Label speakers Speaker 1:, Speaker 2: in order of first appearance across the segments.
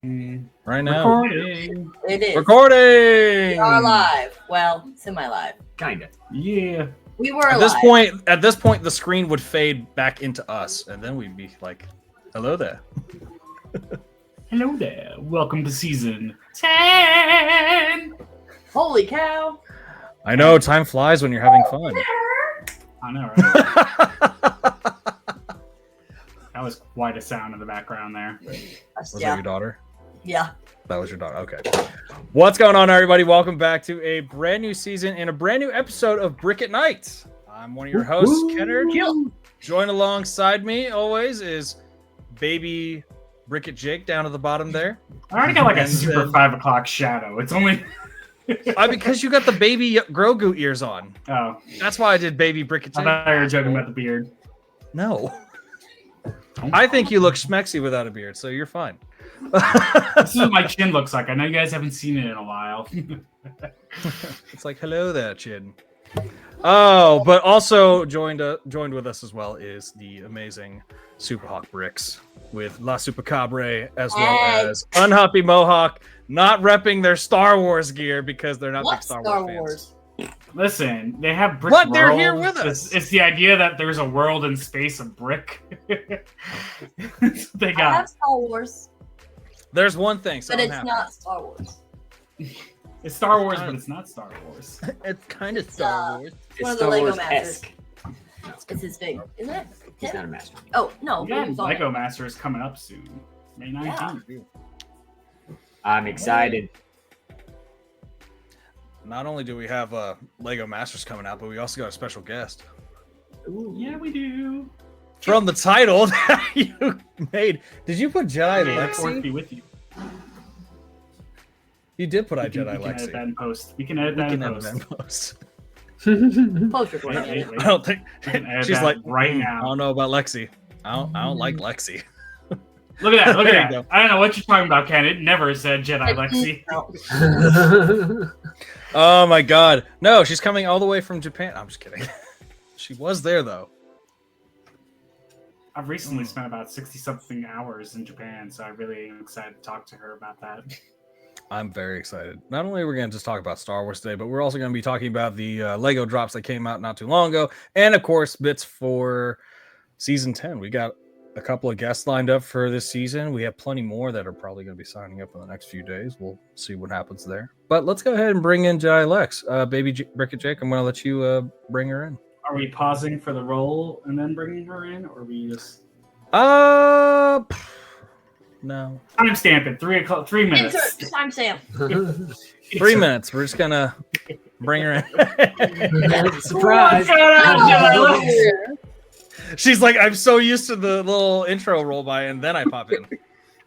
Speaker 1: Right now.
Speaker 2: Recording.
Speaker 3: It is.
Speaker 1: Recording!
Speaker 3: We are live. Well, semi-live.
Speaker 2: Kinda. Yeah.
Speaker 3: We were
Speaker 1: At
Speaker 3: alive.
Speaker 1: this point, the screen would fade back into us, and then we'd be like, hello there.
Speaker 2: Hello there. Welcome to season 10.
Speaker 3: Holy cow.
Speaker 1: I know, time flies when you're having fun.
Speaker 2: I know, right? That was quite a sound in the background there.
Speaker 1: Was that your daughter?
Speaker 3: Yeah.
Speaker 1: That was your daughter. Okay. What's going on, everybody? Welcome back to a brand new season and a brand new episode of Brick Nite. I'm one of your hosts, Kennard. Joined alongside me always is baby Brick Jake down at the bottom there.
Speaker 2: I already got like a super 5 o'clock shadow. It's only...
Speaker 1: because you got the baby Grogu ears on.
Speaker 2: Oh.
Speaker 1: That's why I did baby Brick Jake.
Speaker 2: I thought you were joking about the beard.
Speaker 1: No. I think you look schmexy without a beard, so you're fine.
Speaker 2: This is what my chin looks like. I know you guys haven't seen it in a while.
Speaker 1: It's like, hello there, chin. Oh, but also joined with us as well is the amazing Superhawk Bricks with La Supercabre, as well as Unhappy Mohawk, not repping their Star Wars gear because they're not big Star Wars fans.
Speaker 2: Listen, they have brick
Speaker 1: But
Speaker 2: worlds.
Speaker 1: they're here with us.
Speaker 2: It's the idea that there's a world in space of brick. That's what they got.
Speaker 3: I have Star Wars,
Speaker 1: There's one thing, so
Speaker 3: but it's not Star Wars.
Speaker 2: It's Star Wars, but it's not Star Wars.
Speaker 1: It's kind of
Speaker 3: It's,
Speaker 1: Star Wars.
Speaker 3: one of the Lego Masters. It's his thing, isn't it?
Speaker 4: He's not a master.
Speaker 3: Oh, no.
Speaker 2: Yeah,
Speaker 3: it's on
Speaker 2: Lego
Speaker 3: it.
Speaker 2: Master is coming up soon. May 19th.
Speaker 3: Yeah.
Speaker 4: I'm excited.
Speaker 1: Not only do we have Lego Masters coming out, but we also got a special guest.
Speaker 2: Ooh, yeah, we do.
Speaker 1: From the title that you made. Did you put Jedi
Speaker 2: May the fourth
Speaker 1: Lexi?
Speaker 2: be with you.
Speaker 1: You did put
Speaker 2: We
Speaker 1: Jedi
Speaker 2: can edit
Speaker 1: Lexi.
Speaker 2: that in post. We can edit that in
Speaker 1: edit
Speaker 2: post.
Speaker 1: that in post.
Speaker 3: Post recording.
Speaker 2: Wait, wait.
Speaker 1: I don't think
Speaker 2: We can edit
Speaker 1: she's
Speaker 2: that
Speaker 1: like
Speaker 2: right
Speaker 1: I
Speaker 2: now.
Speaker 1: don't know about Lexi. I don't like Lexi.
Speaker 2: Look at that. Look
Speaker 1: There
Speaker 2: at
Speaker 1: you
Speaker 2: that.
Speaker 1: go.
Speaker 2: I don't know what you're talking about, Ken. It never said Jedi Lexi.
Speaker 1: Oh my god. No, she's coming all the way from Japan. I'm just kidding. She was there though.
Speaker 2: I've recently spent about 60-something hours in Japan, so I really am excited to talk to her about that.
Speaker 1: I'm very excited. Not only are we going to just talk about Star Wars today, but we're also going to be talking about the Lego drops that came out not too long ago, and of course bits for season 10. We got a couple of guests lined up for this season. We have plenty more that are probably going to be signing up in the next few days. We'll see what happens there. But let's go ahead and bring in Jedi Lex. Baby Brick Jake, I'm going to let you bring her in.
Speaker 2: Are we pausing for the roll and then bringing her in, or are we just
Speaker 1: No.
Speaker 2: timestamp it? 3 o'clock, 3 minutes.
Speaker 3: Insert timestamp.
Speaker 1: 3 minutes. We're just going to bring her in.
Speaker 4: Surprise!
Speaker 1: She's like, I'm so used to the little intro roll by, and then I pop in.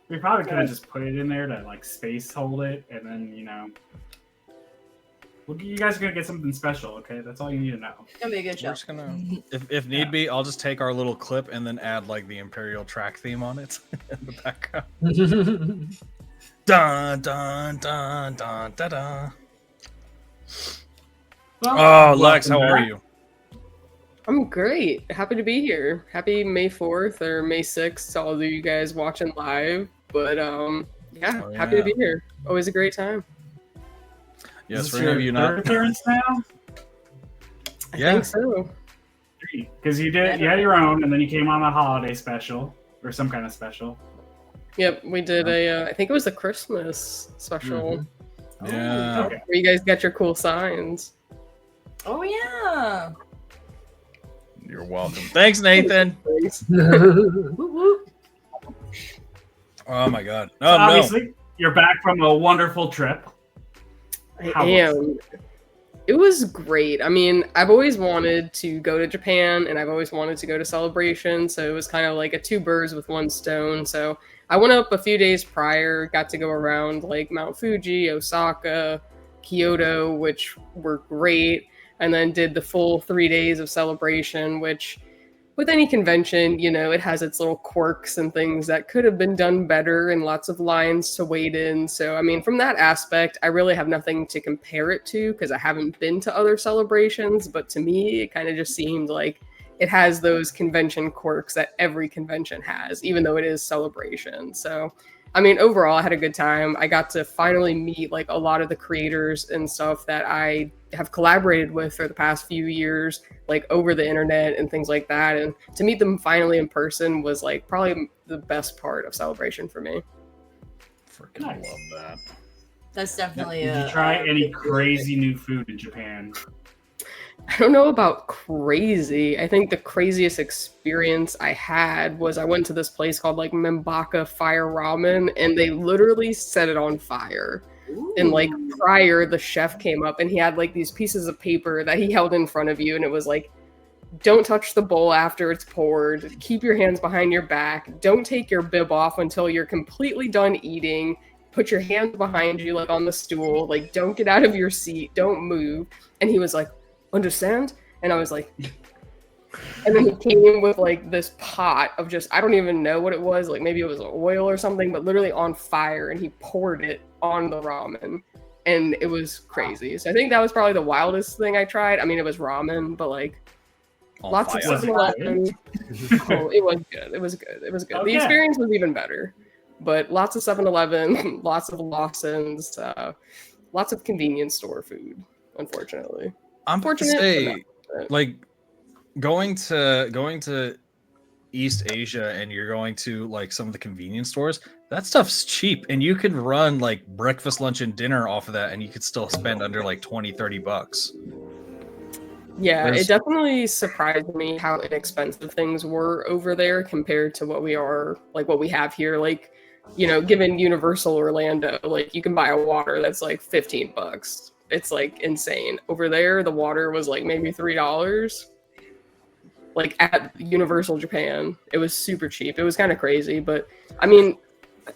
Speaker 2: We probably could have just put it in there to like space hold it, and then look, you guys are gonna get something special. Okay, that's all you need to know.
Speaker 3: It's going to be a good
Speaker 1: We're
Speaker 3: show.
Speaker 1: just gonna, if need be, I'll just take our little clip and then add like the Imperial track theme on it in the background. Dun dun dun dun da da. Oh, Lex, how are you?
Speaker 5: I'm great. Happy to be here. Happy May 4th or May 6th to all of you guys watching live. But happy to be here. Always a great time.
Speaker 1: Yes,
Speaker 2: Is
Speaker 1: for
Speaker 2: this
Speaker 1: any of
Speaker 2: your
Speaker 1: you
Speaker 2: third
Speaker 1: not.
Speaker 2: appearance now?
Speaker 5: I
Speaker 1: Yeah.
Speaker 5: think so.
Speaker 2: Because you had your own, and then you came on a holiday special or some kind of special.
Speaker 5: Yep, we did I think it was the Christmas special
Speaker 1: Yeah.
Speaker 2: Okay.
Speaker 5: where you guys got your cool signs.
Speaker 3: Oh, yeah.
Speaker 1: You're welcome. Thanks, Nathan.
Speaker 3: Whoop, whoop.
Speaker 1: Oh my god.
Speaker 2: So
Speaker 1: Oh no.
Speaker 2: obviously, you're back from a wonderful trip.
Speaker 5: I
Speaker 2: How was
Speaker 5: am. It was great. I mean, I've always wanted to go to Japan and I've always wanted to go to Celebration. So it was kind of like a 2 birds with 1 stone. So I went up a few days prior, got to go around like Mount Fuji, Osaka, Kyoto, which were great. And then did the full 3 days of Celebration, which with any convention, it has its little quirks and things that could have been done better and lots of lines to wait in. So, I mean, from that aspect, I really have nothing to compare it to because I haven't been to other celebrations. But to me, it kind of just seemed like it has those convention quirks that every convention has, even though it is Celebration. So I mean, overall, I had a good time. I got to finally meet like a lot of the creators and stuff that I have collaborated with for the past few years, like over the internet and things like that. And to meet them finally in person was like probably the best part of Celebration for me.
Speaker 1: Freaking
Speaker 2: Nice.
Speaker 1: love that.
Speaker 3: That's definitely
Speaker 2: Did you try any crazy new food in Japan?
Speaker 5: I don't know about crazy. I think the craziest experience I had was I went to this place called like Membaka Fire Ramen, and they literally set it on fire. And like prior, the chef came up and he had like these pieces of paper that he held in front of you, and it was like, don't touch the bowl after it's poured. Keep your hands behind your back. Don't take your bib off until you're completely done eating. Put your hands behind you, like on the stool. Like, don't get out of your seat. Don't move. And he was like, understand? And I was like, and then he came with like this pot of just, I don't even know what it was. Like maybe it was oil or something, but literally on fire. And he poured it on the ramen. And it was crazy. So I think that was probably the wildest thing I tried. I mean, it was ramen, but like,
Speaker 1: On
Speaker 5: lots
Speaker 1: fire.
Speaker 5: of 7-Eleven. Oh, it was good. It was good. It was good.
Speaker 2: Okay.
Speaker 5: The experience was even better. But lots of 7-Eleven, lots of Lawson's, lots of convenience store food, unfortunately.
Speaker 1: I'm about to
Speaker 5: Fortunate,
Speaker 1: say,
Speaker 5: but not.
Speaker 1: like going to East Asia and you're going to like some of the convenience stores, that stuff's cheap and you can run like breakfast, lunch, and dinner off of that and you could still spend under like $20-$30.
Speaker 5: Yeah,
Speaker 1: There's-
Speaker 5: it definitely surprised me how inexpensive things were over there compared to what we have here. Like, you know, given Universal Orlando, like you can buy a water that's like $15. It's like insane. Over there, the water was like maybe $3. Like at Universal Japan, it was super cheap. It was kind of crazy, but I mean,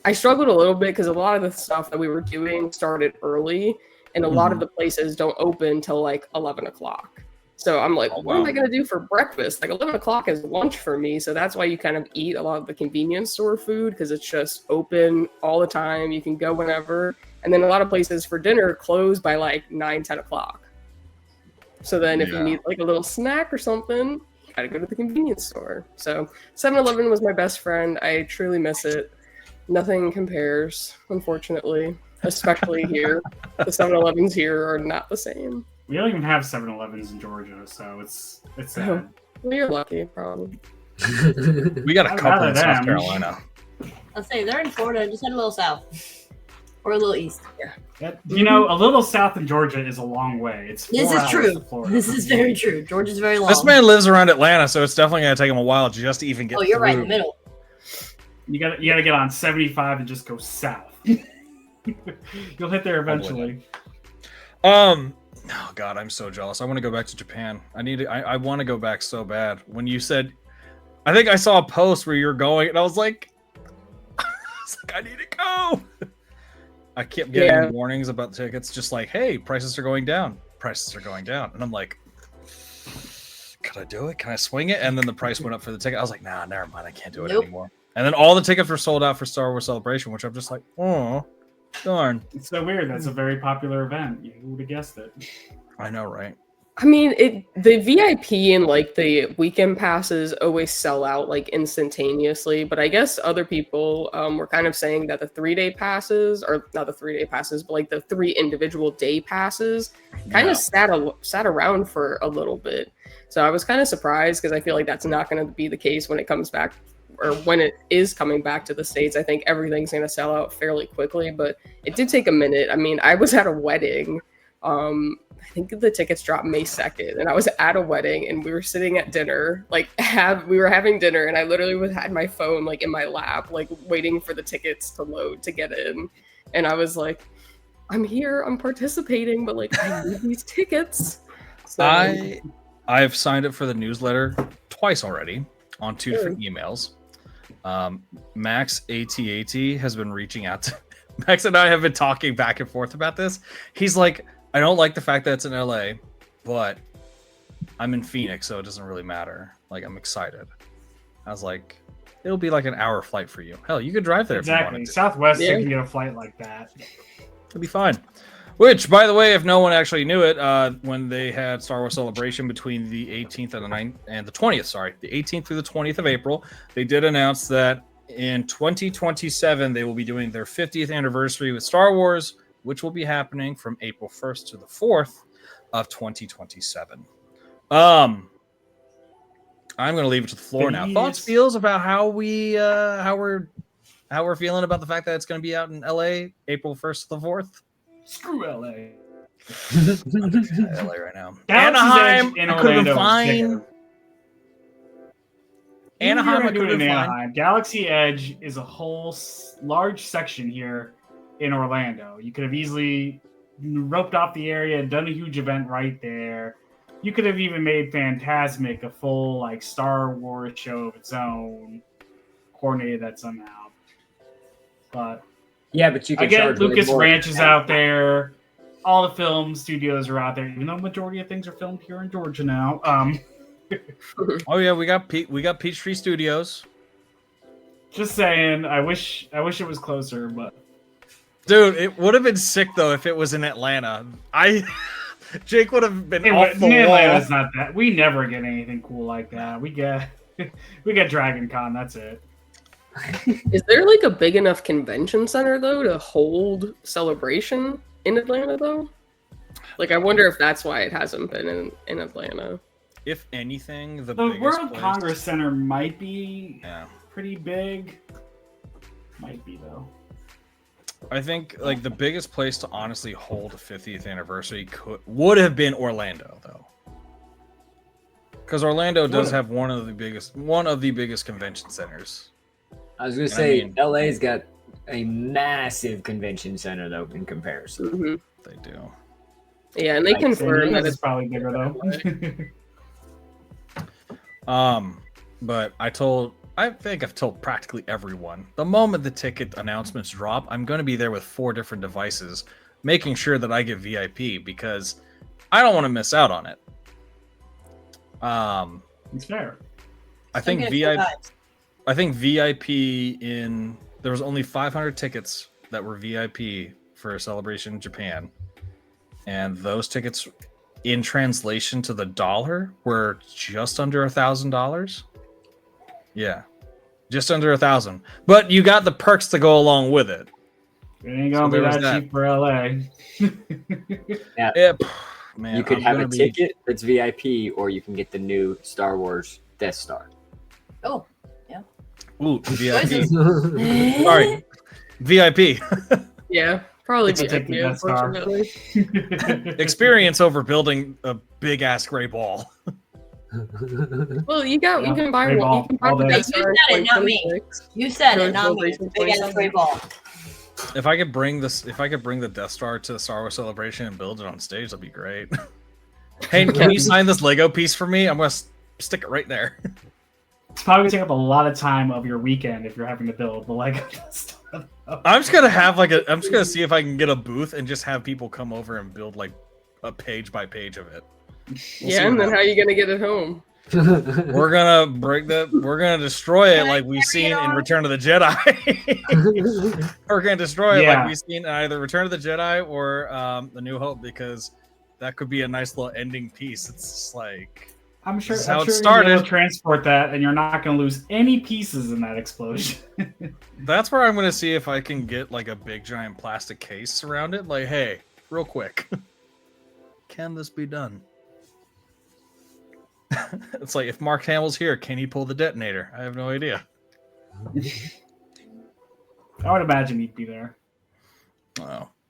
Speaker 5: I struggled a little bit because a lot of the stuff that we were doing started early, and a lot of the places don't open till like 11 o'clock. So I'm like,
Speaker 1: Oh,
Speaker 5: what am I
Speaker 1: wow.
Speaker 5: going to do for breakfast? Like 11 o'clock is lunch for me. So that's why you kind of eat a lot of the convenience store food because it's just open all the time. You can go whenever. And then a lot of places for dinner close by like 9-10 o'clock. So then if you
Speaker 1: Yeah.
Speaker 5: need like a little snack or something, you got to go to the convenience store. So 7-Eleven was my best friend. I truly miss it. Nothing compares, unfortunately, especially here. The 7-Elevens here are not the same.
Speaker 2: We don't even have 7-Elevens in Georgia, so it's sad.
Speaker 5: Well, you're lucky, probably.
Speaker 1: We got a
Speaker 2: I'd
Speaker 1: couple
Speaker 2: rather
Speaker 1: in South
Speaker 2: them.
Speaker 1: Carolina.
Speaker 3: I'll say they're in Florida. Just head a little south or a little east.
Speaker 2: You know, a little south in Georgia is a long way. It's 4
Speaker 3: This is
Speaker 2: hours
Speaker 3: true.
Speaker 2: to Florida.
Speaker 3: This is very true. Georgia's very long.
Speaker 1: This man lives around Atlanta, so it's definitely gonna take him a while just to even get.
Speaker 3: Oh, you're right in
Speaker 1: through.
Speaker 3: the middle.
Speaker 2: You gotta get on 75 and just go south. You'll hit there eventually.
Speaker 1: Oh God, I'm so jealous. I want to go back to Japan. I want to go back so bad. When you said, I think I saw a post where you're going, and I was like, I need to go. I kept getting warnings about tickets, just like, hey, prices are going down. Prices are going down, and I'm like, can I do it? Can I swing it? And then the price went up for the ticket. I was like, nah, never mind. I can't do it
Speaker 3: Nope.
Speaker 1: anymore. And then all the tickets were sold out for Star Wars Celebration, which I'm just like, oh, darn.
Speaker 2: It's so weird. That's a very popular event. You would have guessed it.
Speaker 1: I know, right?
Speaker 5: I mean, the VIP and like the weekend passes always sell out like instantaneously, but I guess other people were kind of saying that the 3-day passes, or not the 3-day passes, but like the 3 individual day passes kind of sat around for a little bit. So I was kind of surprised because I feel like that's not going to be the case when it comes back, or when it is coming back to the States. I think everything's going to sell out fairly quickly, but it did take a minute. I mean, I was at a wedding. I think the tickets dropped May 2nd, and I was at a wedding, and we were sitting at dinner, like we were having dinner, and I literally had my phone like in my lap, like waiting for the tickets to load to get in. And I was like, I'm here, I'm participating, but like I need these tickets. So,
Speaker 1: I've signed up for the newsletter twice already on 2 different emails. Max ATAT has been reaching out to Max, and I have been talking back and forth about this. He's like, I don't like the fact that it's in LA, but I'm in Phoenix, so it doesn't really matter. Like, I'm excited. I was like, it'll be like an hour flight for you. Hell, you could drive there if you
Speaker 2: Exactly.
Speaker 1: wanted to.
Speaker 2: Southwest,
Speaker 5: Yeah.
Speaker 2: you can get a flight like that.
Speaker 1: It'll be fine. Which, by the way, if no one actually knew it, when they had Star Wars Celebration between the 18th and the 20th, sorry, the 18th through the 20th of April, they did announce that in 2027, they will be doing their 50th anniversary with Star Wars, which will be happening from April 1st to the 4th of 2027. I'm going to leave it to the floor now. Thoughts, feels about how we're feeling about the fact that it's going to be out in LA April 1st to the 4th.
Speaker 2: Screw LA.
Speaker 1: LA right now.
Speaker 2: Anaheim
Speaker 1: in Orlando. Fine. Anaheim, I could have
Speaker 2: Anaheim. Galaxy Edge is a whole large section here in Orlando. You could have easily roped off the area, done a huge event right there. You could have even made Fantasmic a full like Star Wars show of its own, coordinated that somehow. But
Speaker 4: yeah, but you can
Speaker 2: get Lucas Ranch is out there. All the film studios are out there, even though the majority of things are filmed here in Georgia now.
Speaker 1: Oh yeah, we got Peachtree Studios.
Speaker 2: Just saying, I wish it was closer, but
Speaker 1: dude, it would have been sick though if it was in Atlanta. Jake would have been off the wall.
Speaker 2: Atlanta's not that. We never get anything cool like that. We get Dragon Con. That's it.
Speaker 5: Is there like a big enough convention center though to hold Celebration in Atlanta though? Like, I wonder if that's why it hasn't been in Atlanta.
Speaker 1: If anything, the
Speaker 2: World Congress Center might be pretty big. Might be though.
Speaker 1: I think like the biggest place to honestly hold a 50th anniversary would have been Orlando though, because Orlando does have one of the biggest convention centers.
Speaker 4: I was gonna say LA's got a massive convention center though in comparison.
Speaker 5: Mm-hmm.
Speaker 1: They do.
Speaker 5: Yeah, and they confirm that
Speaker 2: it's probably bigger though.
Speaker 1: But I think I've told practically everyone, the moment the ticket announcements drop, I'm going to be there with 4 different devices, making sure that I get VIP because I don't want to miss out on it.
Speaker 2: It's fair.
Speaker 1: I think VIP there was only 500 tickets that were VIP for Celebration Japan. And those tickets in translation to the dollar were just under $1,000. Yeah. Just under 1,000. But you got the perks to go along with it.
Speaker 2: It ain't gonna be that cheap for LA.
Speaker 4: Yeah. Man, you could have a ticket that's VIP, or you can get the new Star Wars Death Star.
Speaker 3: Oh, yeah.
Speaker 1: Ooh, VIP. Sorry. VIP.
Speaker 5: Yeah, probably VIP, unfortunately.
Speaker 1: Experience over building a big ass gray ball.
Speaker 5: Well, you can buy one. You can buy the Death Star.
Speaker 3: You said it, not me. You said it, not me. Big ass gray ball.
Speaker 1: If I could bring the Death Star to the Star Wars Celebration and build it on stage, that'd be great. Hey, can you sign this Lego piece for me? I'm gonna stick it right there.
Speaker 2: It's probably gonna take up a lot of time of your weekend if you're having to build the Lego Star.
Speaker 1: I'm just gonna see if I can get a booth and just have people come over and build like a page by page of it.
Speaker 5: Yeah, and then how are you gonna get it home?
Speaker 1: We're gonna destroy it like we've seen in Return of the Jedi. We're gonna destroy it like we've seen in either Return of the Jedi or The New Hope, because that could be a nice little ending piece. It's just like,
Speaker 2: I'm sure
Speaker 1: how it
Speaker 2: started. You'll transport that, and you're not gonna lose any pieces in that explosion.
Speaker 1: That's where I'm gonna see if I can get like a big giant plastic case around it. Like, hey, real quick, can this be done? It's like, if Mark Hamill's here, can he pull the detonator? I have no idea.
Speaker 2: I would imagine he'd be there.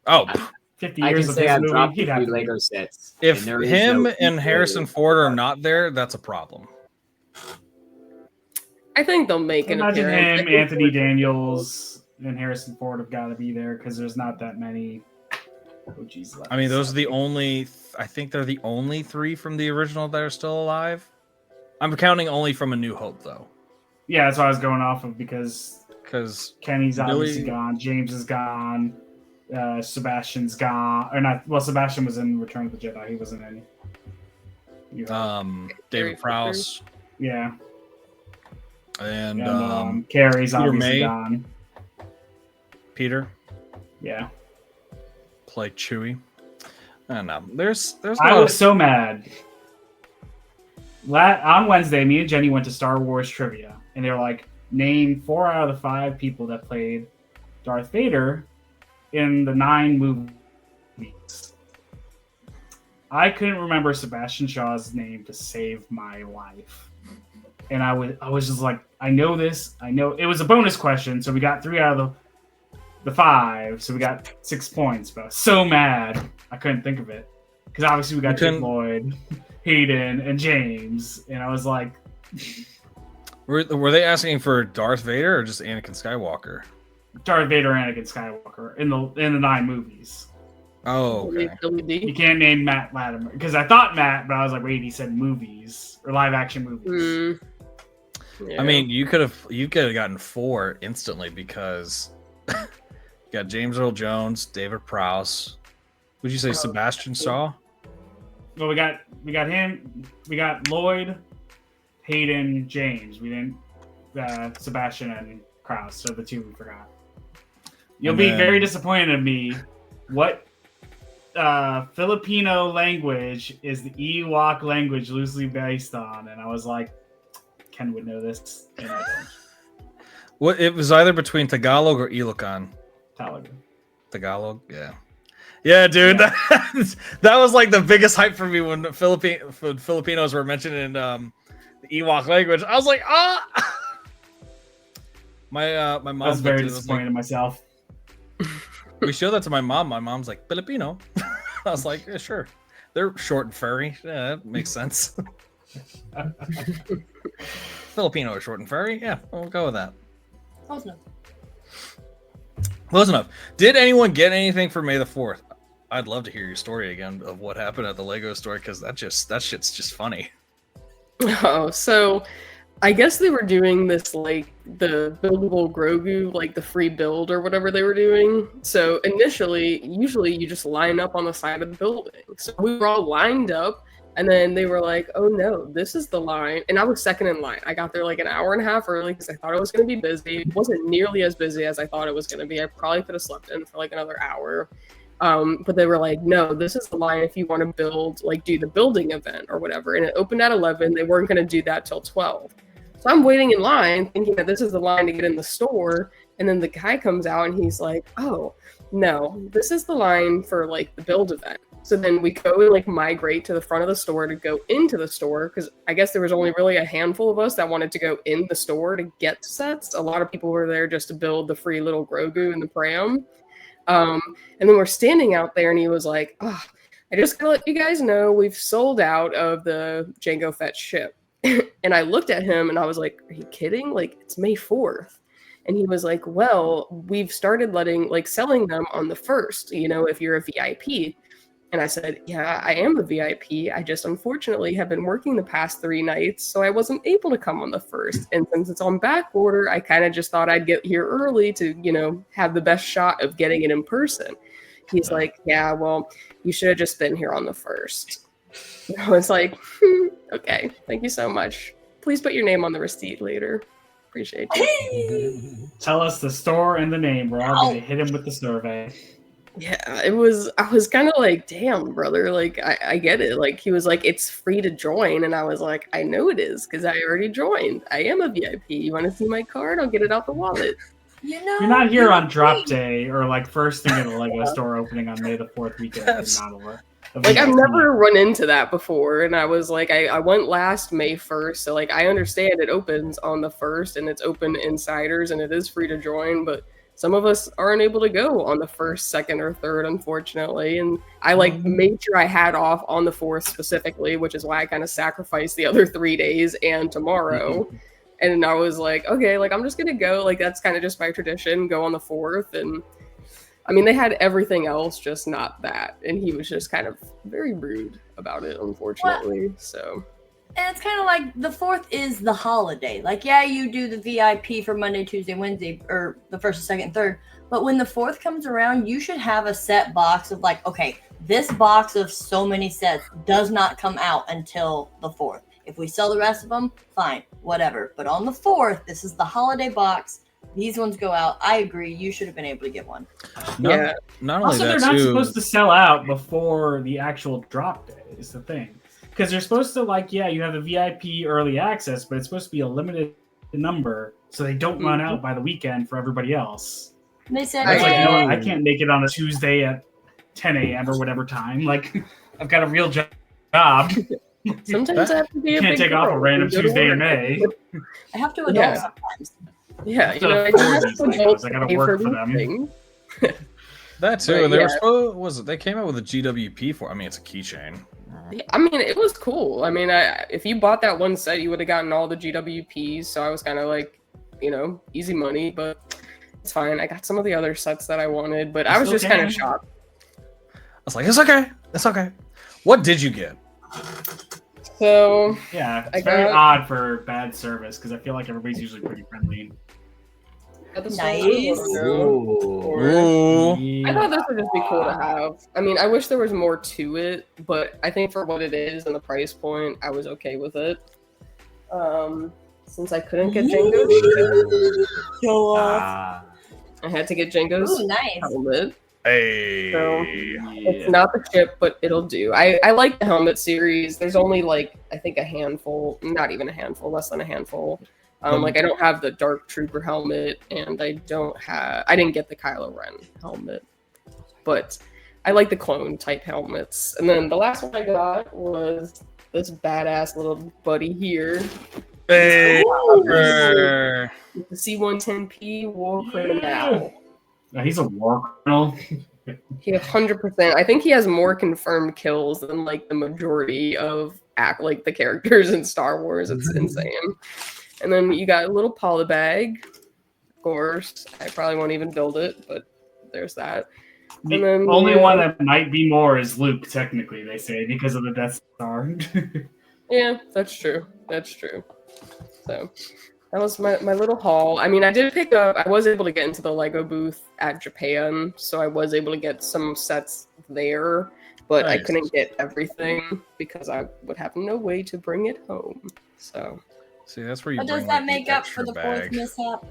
Speaker 1: Oh,
Speaker 2: 50 years of this movie, he'd have
Speaker 4: Lego sets.
Speaker 1: If him and Harrison Ford are not there, that's a problem.
Speaker 5: I think they'll make an
Speaker 2: imagine
Speaker 5: appearance.
Speaker 2: Him, Anthony Daniels, and Harrison Ford have got to be there because there's not that many OGs left.
Speaker 1: I mean, those are the only. I think they're the only 3 from the original that are still alive. I'm counting only from A New Hope, though.
Speaker 2: Yeah, that's what I was going off of, because Kenny's obviously gone, James is gone, Sebastian's gone, or not. Well, Sebastian was in Return of the Jedi. He wasn't in.
Speaker 1: David Prowse.
Speaker 2: Yeah.
Speaker 1: And
Speaker 2: Carrie's obviously gone.
Speaker 1: Peter.
Speaker 2: Yeah.
Speaker 1: Play Chewie. I don't know. There's.
Speaker 2: I was so mad. On Wednesday, me and Jenny went to Star Wars trivia, and they were like, name 4 out of the 5 people that played Darth Vader in the 9 movies. I couldn't remember Sebastian Shaw's name to save my life. And I was just like, I know this. I know it was a bonus question, so we got 3 out of the 5, so we got 6 points. But I was so mad I couldn't think of it. Because obviously we got Jake Lloyd, Hayden, and James, and I was like,
Speaker 1: were they asking for Darth Vader or just Anakin Skywalker?
Speaker 2: Darth Vader, Anakin Skywalker in the 9 movies.
Speaker 1: Oh, okay.
Speaker 2: You can't name Matt Latimer because I thought Matt, but I was like, wait, he said movies or live action movies.
Speaker 1: Yeah. I mean, you could have gotten 4 instantly because you got James Earl Jones, David Prowse. Would you say Sebastian Shaw?
Speaker 2: Well, we got him. We got Lloyd, Hayden, James. We didn't Sebastian and Krause. So the 2 we forgot. You'll be very disappointed in me. What Filipino language is the Ewok language loosely based on? And I was like, Ken would know this, and I don't.
Speaker 1: What it was either between Tagalog or Ilocano. Tagalog, yeah. Yeah, dude, yeah. That was like the biggest hype for me when Filipinos were mentioned in the Ewok language. I was like, ah. My mom
Speaker 2: was very disappointed in myself.
Speaker 1: We showed that to my mom. My mom's like, Filipino. I was like, yeah, sure. They're short and furry. Yeah, that makes sense. Filipino is short and furry. Yeah, we'll go with that.
Speaker 3: Close enough.
Speaker 1: Close enough. Did anyone get anything for May the 4th? I'd love to hear your story again of what happened at the Lego store because that shit's just funny.
Speaker 5: Oh, so I guess they were doing this like the buildable Grogu, like the free build or whatever they were doing. So usually you just line up on the side of the building. So we were all lined up, and then they were like, "Oh no, this is the line." And I was second in line. I got there like an hour and a half early because I thought it was going to be busy. It wasn't nearly as busy as I thought it was going to be. I probably could have slept in for like another hour. But they were like, no, this is the line if you want to build, like do the building event or whatever. And it opened at 11. They weren't going to do that till 12. So I'm waiting in line thinking that this is the line to get in the store. And then the guy comes out and he's like, oh, no, this is the line for like the build event. So then we go and like migrate to the front of the store to go into the store because I guess there was only really a handful of us that wanted to go in the store to get sets. A lot of people were there just to build the free little Grogu and the pram. And then we're standing out there and he was like, oh, I just gotta let you guys know we've sold out of the Jango Fett ship. And I looked at him and I was like, are you kidding? Like, it's May 4th. And he was like, well, we've started selling them on the 1st, you know, if you're a VIP. And I said, yeah, I am a VIP. I just unfortunately have been working the past 3 nights, so I wasn't able to come on the 1st. And since it's on back order, I kind of just thought I'd get here early to, you know, have the best shot of getting it in person. He's like, yeah, well, you should have just been here on the 1st. And I was like, okay, thank you so much. Please put your name on the receipt later. Appreciate you.
Speaker 2: Tell us the store and the name. We're all going to hit him with the survey.
Speaker 5: Yeah, I was kind of like, damn, brother, like, I get it. Like, he was like, it's free to join. And I was like, I know it is because I already joined. I am a VIP. You want to see my card? I'll get it out the wallet.
Speaker 3: You know,
Speaker 2: you're not here on drop day or like first thing at the Lego store opening on May the 4th weekend.
Speaker 5: Like, I've never run into that before. And I was like, I went last May 1st. So, like, I understand it opens on the 1st and it's open to insiders and it is free to join. But some of us aren't able to go on the 1st, 2nd, or 3rd, unfortunately. And I made sure I had off on the 4th specifically, which is why I kind of sacrificed the other 3 days and tomorrow. And I was like, okay, like I'm just going to go. Like that's kind of just my tradition, go on the 4th. And I mean, they had everything else, just not that. And he was just kind of very rude about it, unfortunately. What? So.
Speaker 3: And it's kind of like the 4th is the holiday. Like, yeah, you do the VIP for Monday, Tuesday, Wednesday, or the 1st, 2nd, 3rd. But when the 4th comes around, you should have a set box of like, okay, this box of so many sets does not come out until the 4th. If we sell the rest of them, fine, whatever. But on the 4th, this is the holiday box. These ones go out. I agree. You should have been able to get one.
Speaker 1: Not only
Speaker 2: also,
Speaker 1: that,
Speaker 2: they're not supposed to sell out before the actual drop day is the thing. Because they're supposed to, like, yeah, you have the VIP early access, but it's supposed to be a limited number so they don't run out by the weekend for everybody else.
Speaker 3: And they said,
Speaker 2: It's like, you know what? I
Speaker 3: hey,
Speaker 2: can't make it on a Tuesday at 10 a.m. or whatever time. Like, I've got a real job.
Speaker 5: Sometimes I have to be a
Speaker 2: Can't
Speaker 5: big
Speaker 2: take off a
Speaker 5: girl
Speaker 2: random
Speaker 5: and go to
Speaker 2: Tuesday
Speaker 5: work.
Speaker 2: in May.
Speaker 3: I have to adult
Speaker 5: Yeah.
Speaker 3: sometimes.
Speaker 5: Yeah, you
Speaker 2: So
Speaker 5: know, I
Speaker 2: for
Speaker 5: do have
Speaker 2: these
Speaker 5: to
Speaker 2: things,
Speaker 5: adult
Speaker 2: I gotta
Speaker 5: pay
Speaker 2: work
Speaker 5: for
Speaker 2: for
Speaker 5: these
Speaker 2: them.
Speaker 5: things.
Speaker 1: That too,
Speaker 5: But
Speaker 1: and they were
Speaker 5: yeah.
Speaker 1: supposed. They came out with a GWP for. I mean, it's a keychain.
Speaker 5: Yeah, I mean, it was cool. I mean, if you bought that one set, you would have gotten all the GWPs. So I was kind of like, you know, easy money, but it's fine. I got some of the other sets that I wanted, but I was
Speaker 2: Still
Speaker 5: just kind of
Speaker 2: can.
Speaker 5: shocked.
Speaker 1: I was like, it's okay. It's okay. What did you get?
Speaker 5: So
Speaker 2: Yeah,
Speaker 5: I
Speaker 2: it's very
Speaker 5: got-
Speaker 2: odd for bad service because I feel like everybody's usually pretty friendly.
Speaker 5: at the
Speaker 3: Nice.
Speaker 1: Ooh.
Speaker 5: I thought this would just be cool to have. I mean, I wish there was more to it, but I think for what it is and the price point, I was okay with it. Since I couldn't get Django's ship,
Speaker 3: Show off.
Speaker 4: Ah.
Speaker 5: I had to get Django's
Speaker 3: Ooh, nice.
Speaker 5: helmet.
Speaker 1: Hey.
Speaker 5: So, It's not the chip, but it'll do. I like the helmet series. There's only like I think a handful, not even a handful, less than a handful. Like I don't have the Dark Trooper helmet, and I didn't get the Kylo Ren helmet, but I like the clone type helmets. And then the last one I got was this badass little buddy here,
Speaker 1: Hey.
Speaker 5: the C-110P War Criminal.
Speaker 2: He's a war criminal.
Speaker 5: He 100%. I think he has more confirmed kills than like the majority of like the characters in Star Wars. It's insane. And then you got a little polybag. Of course, I probably won't even build it, but there's that.
Speaker 2: The
Speaker 5: And then,
Speaker 2: only
Speaker 5: yeah.
Speaker 2: one that might be more is Luke, technically, they say, because of the Death Star.
Speaker 5: Yeah, that's true. That's true. So that was my little haul. I mean, I was able to get into the Lego booth at Japan, so I was able to get some sets there, but I
Speaker 1: Nice.
Speaker 5: couldn't get everything because I would have no way to bring it home. So,
Speaker 1: See, that's where you
Speaker 3: But
Speaker 1: bring
Speaker 3: does
Speaker 1: like,
Speaker 3: that make
Speaker 1: the
Speaker 3: up for
Speaker 1: extra
Speaker 3: the fourth
Speaker 1: bag.
Speaker 3: mishap?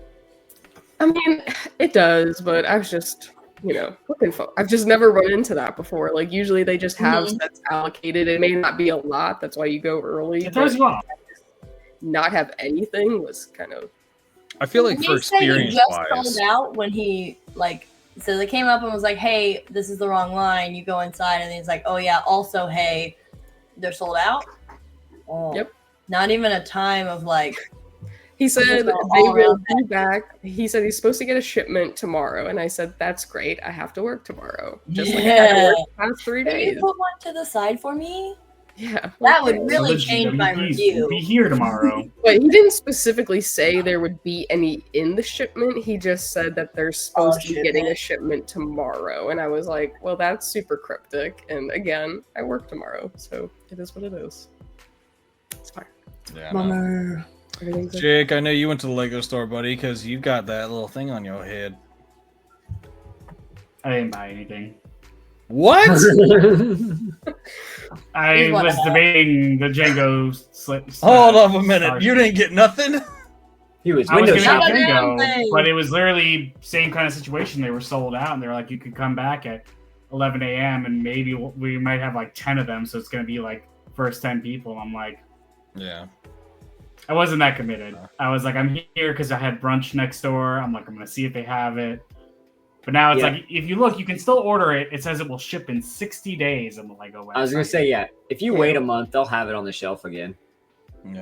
Speaker 5: I mean, it does, but I was just, you know, looking for. I've just never run into that before. Like, usually they just have
Speaker 3: Mhm.
Speaker 5: sets allocated. It may not be a lot. That's why you go early.
Speaker 2: It throws
Speaker 5: but
Speaker 2: you off.
Speaker 5: not have anything was kind of.
Speaker 1: I feel like
Speaker 3: Did
Speaker 1: for
Speaker 3: he say he
Speaker 1: experience
Speaker 3: just
Speaker 1: wise,
Speaker 3: sold out when he so they came up and was like, "Hey, this is the wrong line." You go inside, and he's like, "Oh yeah, also hey, they're sold out." Oh,
Speaker 5: Yep.
Speaker 3: Not even a time of like.
Speaker 5: He said
Speaker 3: Just
Speaker 5: they
Speaker 3: all
Speaker 5: will
Speaker 3: around
Speaker 5: be back. He said he's supposed to get a shipment tomorrow, and I said that's great. I have to work tomorrow, just like I had to work the past 3
Speaker 3: Can you
Speaker 5: days.
Speaker 3: put one to the side for me?
Speaker 5: Yeah,
Speaker 3: That would
Speaker 2: So
Speaker 3: really
Speaker 2: the
Speaker 3: change my
Speaker 2: GWPs
Speaker 3: review.
Speaker 2: will be here tomorrow.
Speaker 5: But he didn't specifically say there would be any in the shipment. He just said that they're supposed to be getting a shipment tomorrow, and I was like, well, that's super cryptic. And again, I work tomorrow, so it is what it is. It's fine.
Speaker 1: yeah, no.
Speaker 3: Bummer.
Speaker 5: Everything's okay.
Speaker 1: Jake, I know you went to the Lego store, buddy, because you got that little thing on your head.
Speaker 2: I didn't buy anything.
Speaker 1: What?
Speaker 2: I
Speaker 3: He's one
Speaker 2: was
Speaker 3: of them.
Speaker 2: debating the Django slip.
Speaker 1: Hold up a minute. You didn't get nothing?
Speaker 4: He was
Speaker 2: I was
Speaker 4: window
Speaker 2: gonna
Speaker 3: shop.
Speaker 2: get
Speaker 4: shopping.
Speaker 2: Django,
Speaker 3: Thing.
Speaker 2: but it was literally same kind of situation. They were sold out, and they're like, you could come back at 11 a.m. and maybe we might have like 10 of them, so it's gonna be like first 10 people. I'm like,
Speaker 1: Yeah.
Speaker 2: I wasn't that committed. I was like, I'm here because I had brunch next door. I'm like, I'm gonna see if they have it. But now it's
Speaker 4: Yeah.
Speaker 2: like, if you look, you can still order it. It says it will ship in 60 days on the Lego website.
Speaker 4: I was gonna say, yeah. If you wait a month, they'll have it on the shelf again.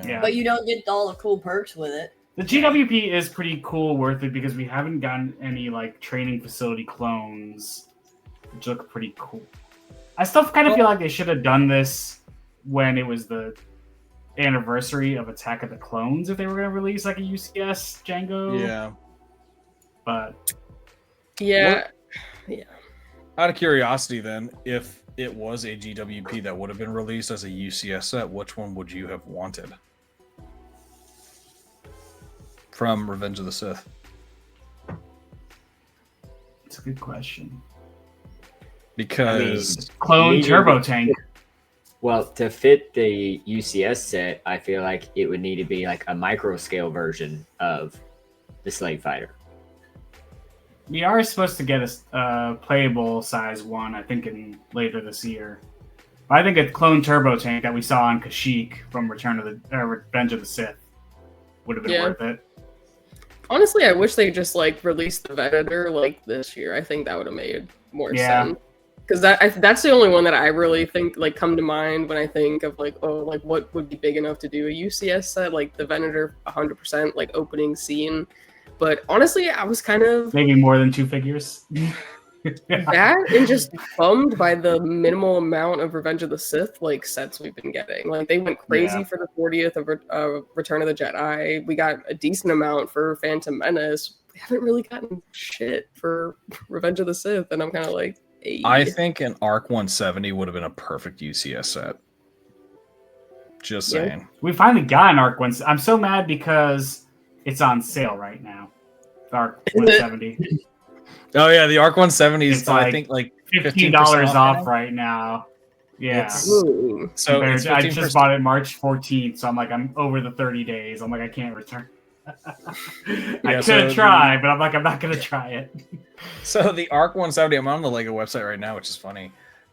Speaker 2: Yeah.
Speaker 3: But you don't get all the cool perks with it.
Speaker 2: The GWP is pretty cool, worth it, because we haven't gotten any like training facility clones, which look pretty cool. I still kind of feel like they should have done this when it was the anniversary of Attack of the Clones, if they were going to release like a UCS Django.
Speaker 1: Yeah.
Speaker 2: But
Speaker 5: Yeah.
Speaker 1: Out of curiosity, then, if it was a GWP that would have been released as a UCS set, which one would you have wanted? From Revenge of the Sith.
Speaker 2: it's a good question.
Speaker 1: Because
Speaker 2: Clone
Speaker 4: Needed-
Speaker 2: Turbo Tank.
Speaker 4: Well, to fit the UCS set, I feel like it would need to be like a micro scale version of the Slave Fighter.
Speaker 2: We are supposed to get a playable size one, I think, in later this year. But I think a Clone Turbo Tank that we saw on Kashyyyk from Revenge of the Sith would have been
Speaker 5: Yeah.
Speaker 2: worth it.
Speaker 5: Honestly, I wish they just like released the Venator like this year. I think that would have made more sense. Because that's the only one that I really think like come to mind when I think of like, oh, like what would be big enough to do a UCS set, like the Venator 100% like opening scene. But honestly, I was kind of
Speaker 2: maybe more than 2 figures.
Speaker 5: that and just bummed by the minimal amount of Revenge of the Sith like sets we've been getting. Like they went crazy for the 40th of Return of the Jedi. We got a decent amount for Phantom Menace. We haven't really gotten shit for Revenge of the Sith, and I'm kind of like, hey.
Speaker 1: I think an ARC 170 would have been a perfect UCS set. Just saying.
Speaker 2: We finally got an ARC 1. I'm so mad because it's on sale right now. The ARC 170.
Speaker 1: Oh yeah, the ARC 170 is
Speaker 2: It's like
Speaker 1: I think like
Speaker 2: $15 off right now. Yeah.
Speaker 5: Ooh.
Speaker 1: So
Speaker 2: I
Speaker 1: it's
Speaker 2: just bought it March 14th, so I'm over the 30 days. I'm like, I can't return. I could try, but I'm not gonna try it.
Speaker 1: So the ARC 170, I'm on the Lego website right now, which is funny.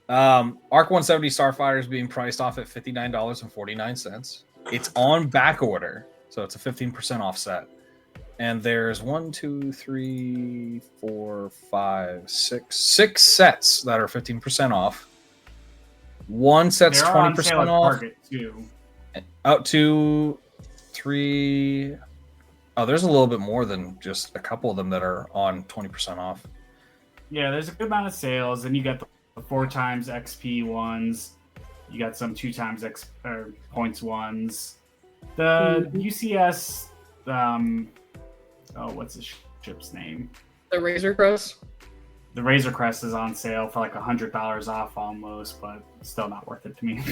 Speaker 1: ARC 170 Starfighter is being priced off at $59.49. It's on back order, so it's a 15% offset. And there's 6 sets that are 15% off. One set's 20% off.
Speaker 2: Target too.
Speaker 1: Out to 3. Oh, there's a little bit more than just a couple of them that are on 20% off.
Speaker 2: Yeah, there's a good amount of sales, and you got the 4 times XP ones. You got some 2 times points ones. The UCS, what's the ship's name?
Speaker 5: The Razor Crest.
Speaker 2: The Razor Crest is on sale for like $100 off almost, but still not worth it to me.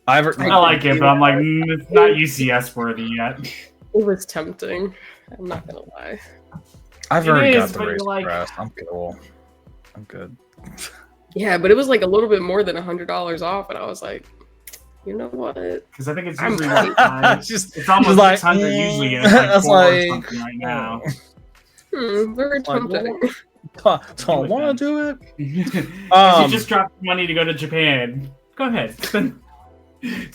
Speaker 2: I like it, but I'm like, it's not UCS worthy yet.
Speaker 5: It was tempting. I'm not gonna lie.
Speaker 1: I've already got the Razor Crest. I'm cool. I'm good.
Speaker 5: Yeah, but it was like a little bit more than $100 off, and I was like, you know what?
Speaker 2: Because I think it's usually it's almost like 600 usually, and it's like 4 or something right now.
Speaker 5: Very tempting.
Speaker 1: Don't want to do it.
Speaker 2: You just dropped money to go to Japan. Go ahead, spend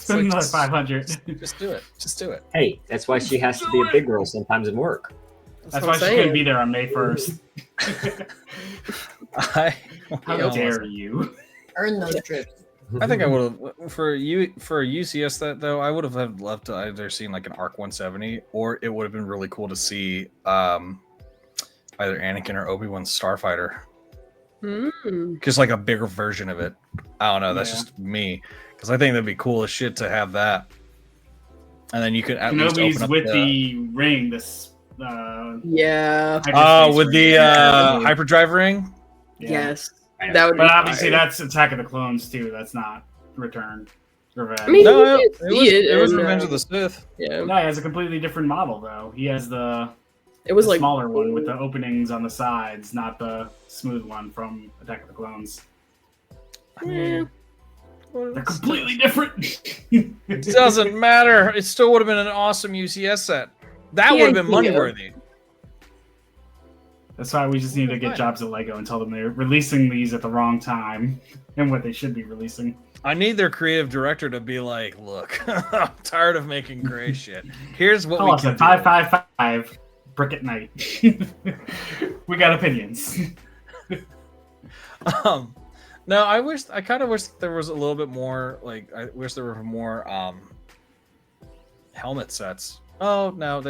Speaker 2: another 500.
Speaker 1: Just do it. Just do it.
Speaker 4: Hey, that's why she has to be a big girl sometimes in work.
Speaker 2: That's why she couldn't be there on May 1st. How dare you?
Speaker 3: Earn those trips.
Speaker 1: I think I would have for a UCS set though. I would have loved to either seen like an ARC 170, or it would have been really cool to see either Anakin or Obi-Wan's Starfighter. Just like a bigger version of it. I don't know. That's just me, because I think that'd be cool as shit to have that. And then you could at least open up
Speaker 2: with the ring. This
Speaker 1: with the hyperdrive ring.
Speaker 2: Yeah.
Speaker 5: Yes.
Speaker 2: That would, but obviously that's Attack of the Clones too. That's not Revenge.
Speaker 5: I mean,
Speaker 1: no, it was Revenge of the Sith.
Speaker 5: Yeah.
Speaker 2: No, he has a completely different model though. He has the
Speaker 5: like
Speaker 2: smaller one with the openings on the sides, not the smooth one from Attack of the Clones.
Speaker 5: Yeah.
Speaker 2: They're completely different.
Speaker 1: It doesn't matter. It still would have been an awesome UCS set. That would have been money worthy.
Speaker 2: That's why we just need to get jobs at Lego and tell them they're releasing these at the wrong time and what they should be releasing.
Speaker 1: I need their creative director to be like, look, I'm tired of making gray shit. Here's what we can do.
Speaker 2: 555 Brick Nite. We got opinions.
Speaker 1: No, I kind of wish there was a little bit more, like, I wish there were more helmet sets. Oh, no,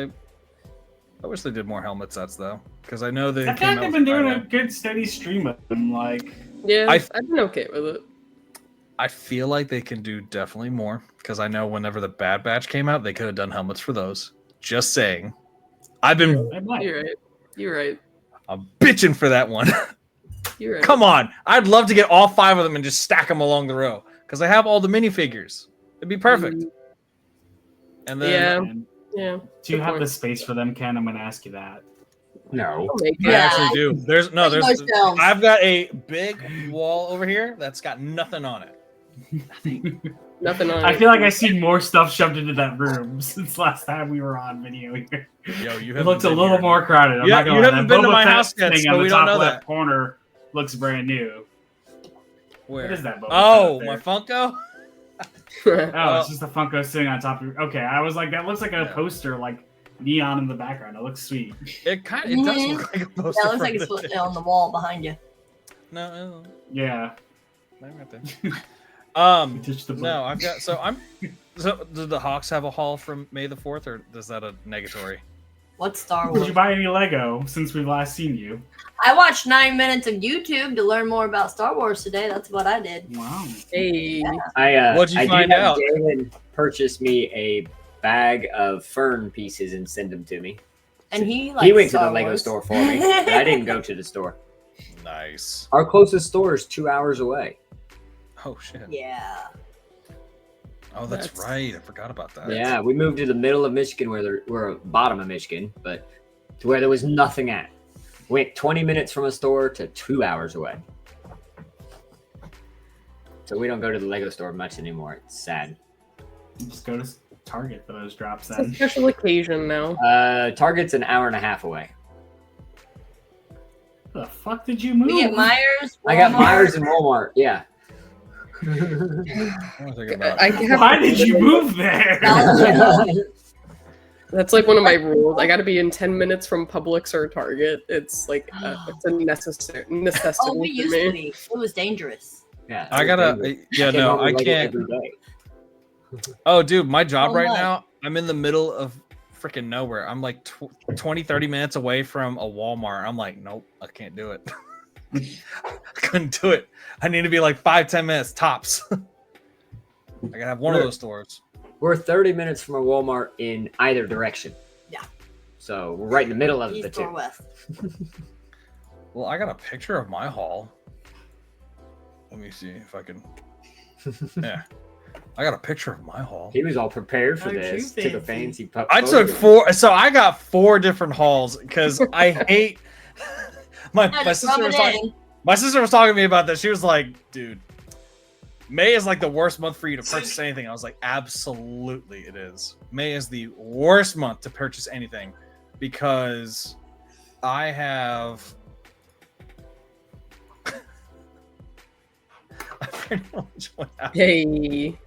Speaker 1: I wish they did more helmet sets though, because I know they.
Speaker 2: I feel like they've been doing a good steady stream of them. Like,
Speaker 5: yeah, I've been okay with it.
Speaker 1: I feel like they can do definitely more, because I know whenever the Bad Batch came out, they could have done helmets for those. Just saying.
Speaker 5: You're right.
Speaker 1: I'm bitching for that one.
Speaker 5: You're right.
Speaker 1: Come on, I'd love to get all 5 of them and just stack them along the row, because I have all the minifigures. It'd be perfect. And then.
Speaker 5: Yeah.
Speaker 2: Do you have the space for them, Ken? I'm going to ask you that.
Speaker 4: No.
Speaker 1: I actually do. I've got a big wall over here that's got nothing on it.
Speaker 5: Nothing on it.
Speaker 2: I feel like I've seen more stuff shoved into that room since last time we were on video here.
Speaker 1: Yo,
Speaker 2: it looks a little more crowded. I'm not gonna
Speaker 1: you haven't been to my
Speaker 2: Fett
Speaker 1: house yet, so we don't know that.
Speaker 2: Corner looks brand new.
Speaker 1: Where?
Speaker 2: What is that?
Speaker 1: My Funko?
Speaker 2: It's just a Funko sitting on top of your... Okay, I was like, that looks like a poster, like neon in the background. It looks sweet.
Speaker 1: It does look like a poster.
Speaker 3: Yeah, it looks like
Speaker 1: from
Speaker 3: it's
Speaker 1: the
Speaker 3: put
Speaker 1: day.
Speaker 3: on the wall behind you.
Speaker 1: No,
Speaker 2: Yeah.
Speaker 1: right there.
Speaker 2: You touched the
Speaker 1: No,
Speaker 2: book.
Speaker 1: I've got. So do the Hawks have a haul from May the 4th, or is that a negatory?
Speaker 3: What's Star
Speaker 2: Did
Speaker 3: Wars?
Speaker 2: you buy any Lego since we've last seen you?
Speaker 3: I watched 9 minutes of YouTube to learn more about Star Wars today. That's what I did.
Speaker 2: Wow.
Speaker 5: Hey.
Speaker 1: What'd you
Speaker 4: I
Speaker 1: find
Speaker 4: did have
Speaker 1: out?
Speaker 4: Jalen purchase me a bag of fern pieces and send them to me.
Speaker 3: And he likes
Speaker 4: He went to
Speaker 3: Star
Speaker 4: the Lego
Speaker 3: Wars.
Speaker 4: store for me, but I didn't go to the store.
Speaker 1: Nice.
Speaker 4: Our closest store is 2 hours away.
Speaker 1: Oh shit.
Speaker 3: Yeah.
Speaker 1: Oh, that's
Speaker 5: That's-
Speaker 1: right. I forgot about that.
Speaker 4: Yeah, we moved to the middle of Michigan we're bottom of Michigan, but to where there was nothing at. Went 20 minutes from a store to 2 hours away. So we don't go to the Lego store much anymore. It's sad.
Speaker 2: You just go to Target for those drops
Speaker 5: It's a
Speaker 2: then.
Speaker 5: special occasion now.
Speaker 4: Target's an hour and a half away.
Speaker 2: The fuck did you move?
Speaker 3: We get Myers.
Speaker 4: I got
Speaker 3: Walmart.
Speaker 4: Myers and Walmart. Yeah.
Speaker 1: I wanna think about
Speaker 5: I
Speaker 1: it.
Speaker 5: have
Speaker 2: Why did you move there?
Speaker 5: That's like one of my rules. I got to be in 10 minutes from Publix or Target. It's like it's a necessity
Speaker 3: Oh, we
Speaker 5: for
Speaker 3: used to
Speaker 5: me.
Speaker 3: be. It was dangerous.
Speaker 4: Yeah.
Speaker 1: I gotta. Yeah,
Speaker 4: Came
Speaker 1: no,
Speaker 4: home with
Speaker 1: I
Speaker 4: Lego
Speaker 1: can't.
Speaker 4: every day.
Speaker 1: Oh, dude, my job
Speaker 3: Oh,
Speaker 1: right
Speaker 3: what?
Speaker 1: now, I'm in the middle of freaking nowhere. I'm like 20, 30 minutes away from a Walmart. I'm like, nope, I can't do it. I couldn't do it. I need to be like 5-10 minutes tops. I gotta have one of those stores.
Speaker 4: We're 30 minutes from a Walmart in either direction.
Speaker 3: Yeah.
Speaker 4: So we're right in the middle of the
Speaker 3: East or
Speaker 4: two.
Speaker 3: west.
Speaker 1: Well, I got a picture of my haul. Let me see if I can. Yeah, I got a picture of my haul.
Speaker 4: He was all prepared for
Speaker 3: Aren't
Speaker 4: this.
Speaker 3: you
Speaker 4: Took a
Speaker 3: fancy?
Speaker 4: fancy
Speaker 1: I took 4, so I got 4 different hauls because I hate. My
Speaker 3: Just
Speaker 1: sister
Speaker 3: rub
Speaker 1: was
Speaker 3: it
Speaker 1: talking.
Speaker 3: in.
Speaker 1: My sister was talking to me about this. She was like, "Dude, May is like the worst month for you to purchase anything." I was like, "Absolutely, it is. May is the worst month to purchase anything because I have." I pretty much went out.
Speaker 5: Hey.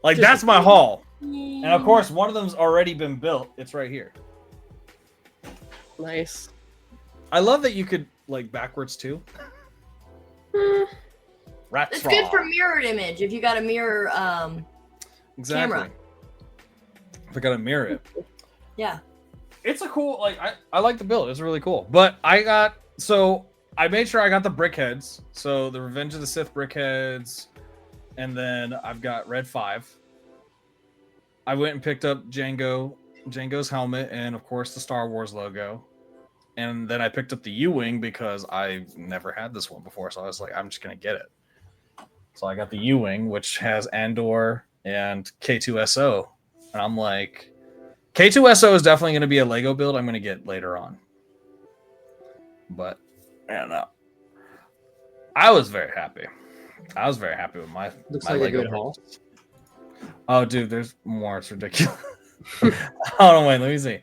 Speaker 1: Like that's my haul, and of course, one of them's already been built. It's right here.
Speaker 5: Nice.
Speaker 1: I love that you could like backwards too. Rats
Speaker 3: It's good for mirrored image if you got a mirror.
Speaker 1: exactly.
Speaker 3: camera.
Speaker 1: If I gotta mirror it.
Speaker 3: Yeah.
Speaker 1: It's a cool I like the build. It's really cool. But I made sure I got the brick heads. So the Revenge of the Sith brick heads, and then I've got Red 5. I went and picked up Django's helmet, and of course the Star Wars logo. And then I picked up the U-Wing because I never had this one before, so I was like, I'm just gonna get it. So I got the U-Wing, which has Andor and K2SO, and I'm like, K2SO is definitely going to be a Lego build I'm going to get later on. But I don't know. I was very happy. I was very happy with my
Speaker 4: Looks
Speaker 1: my
Speaker 4: like a
Speaker 1: Lego
Speaker 4: good haul.
Speaker 1: purchase. Oh, dude, there's more. It's ridiculous. Hold on, wait. Let me see.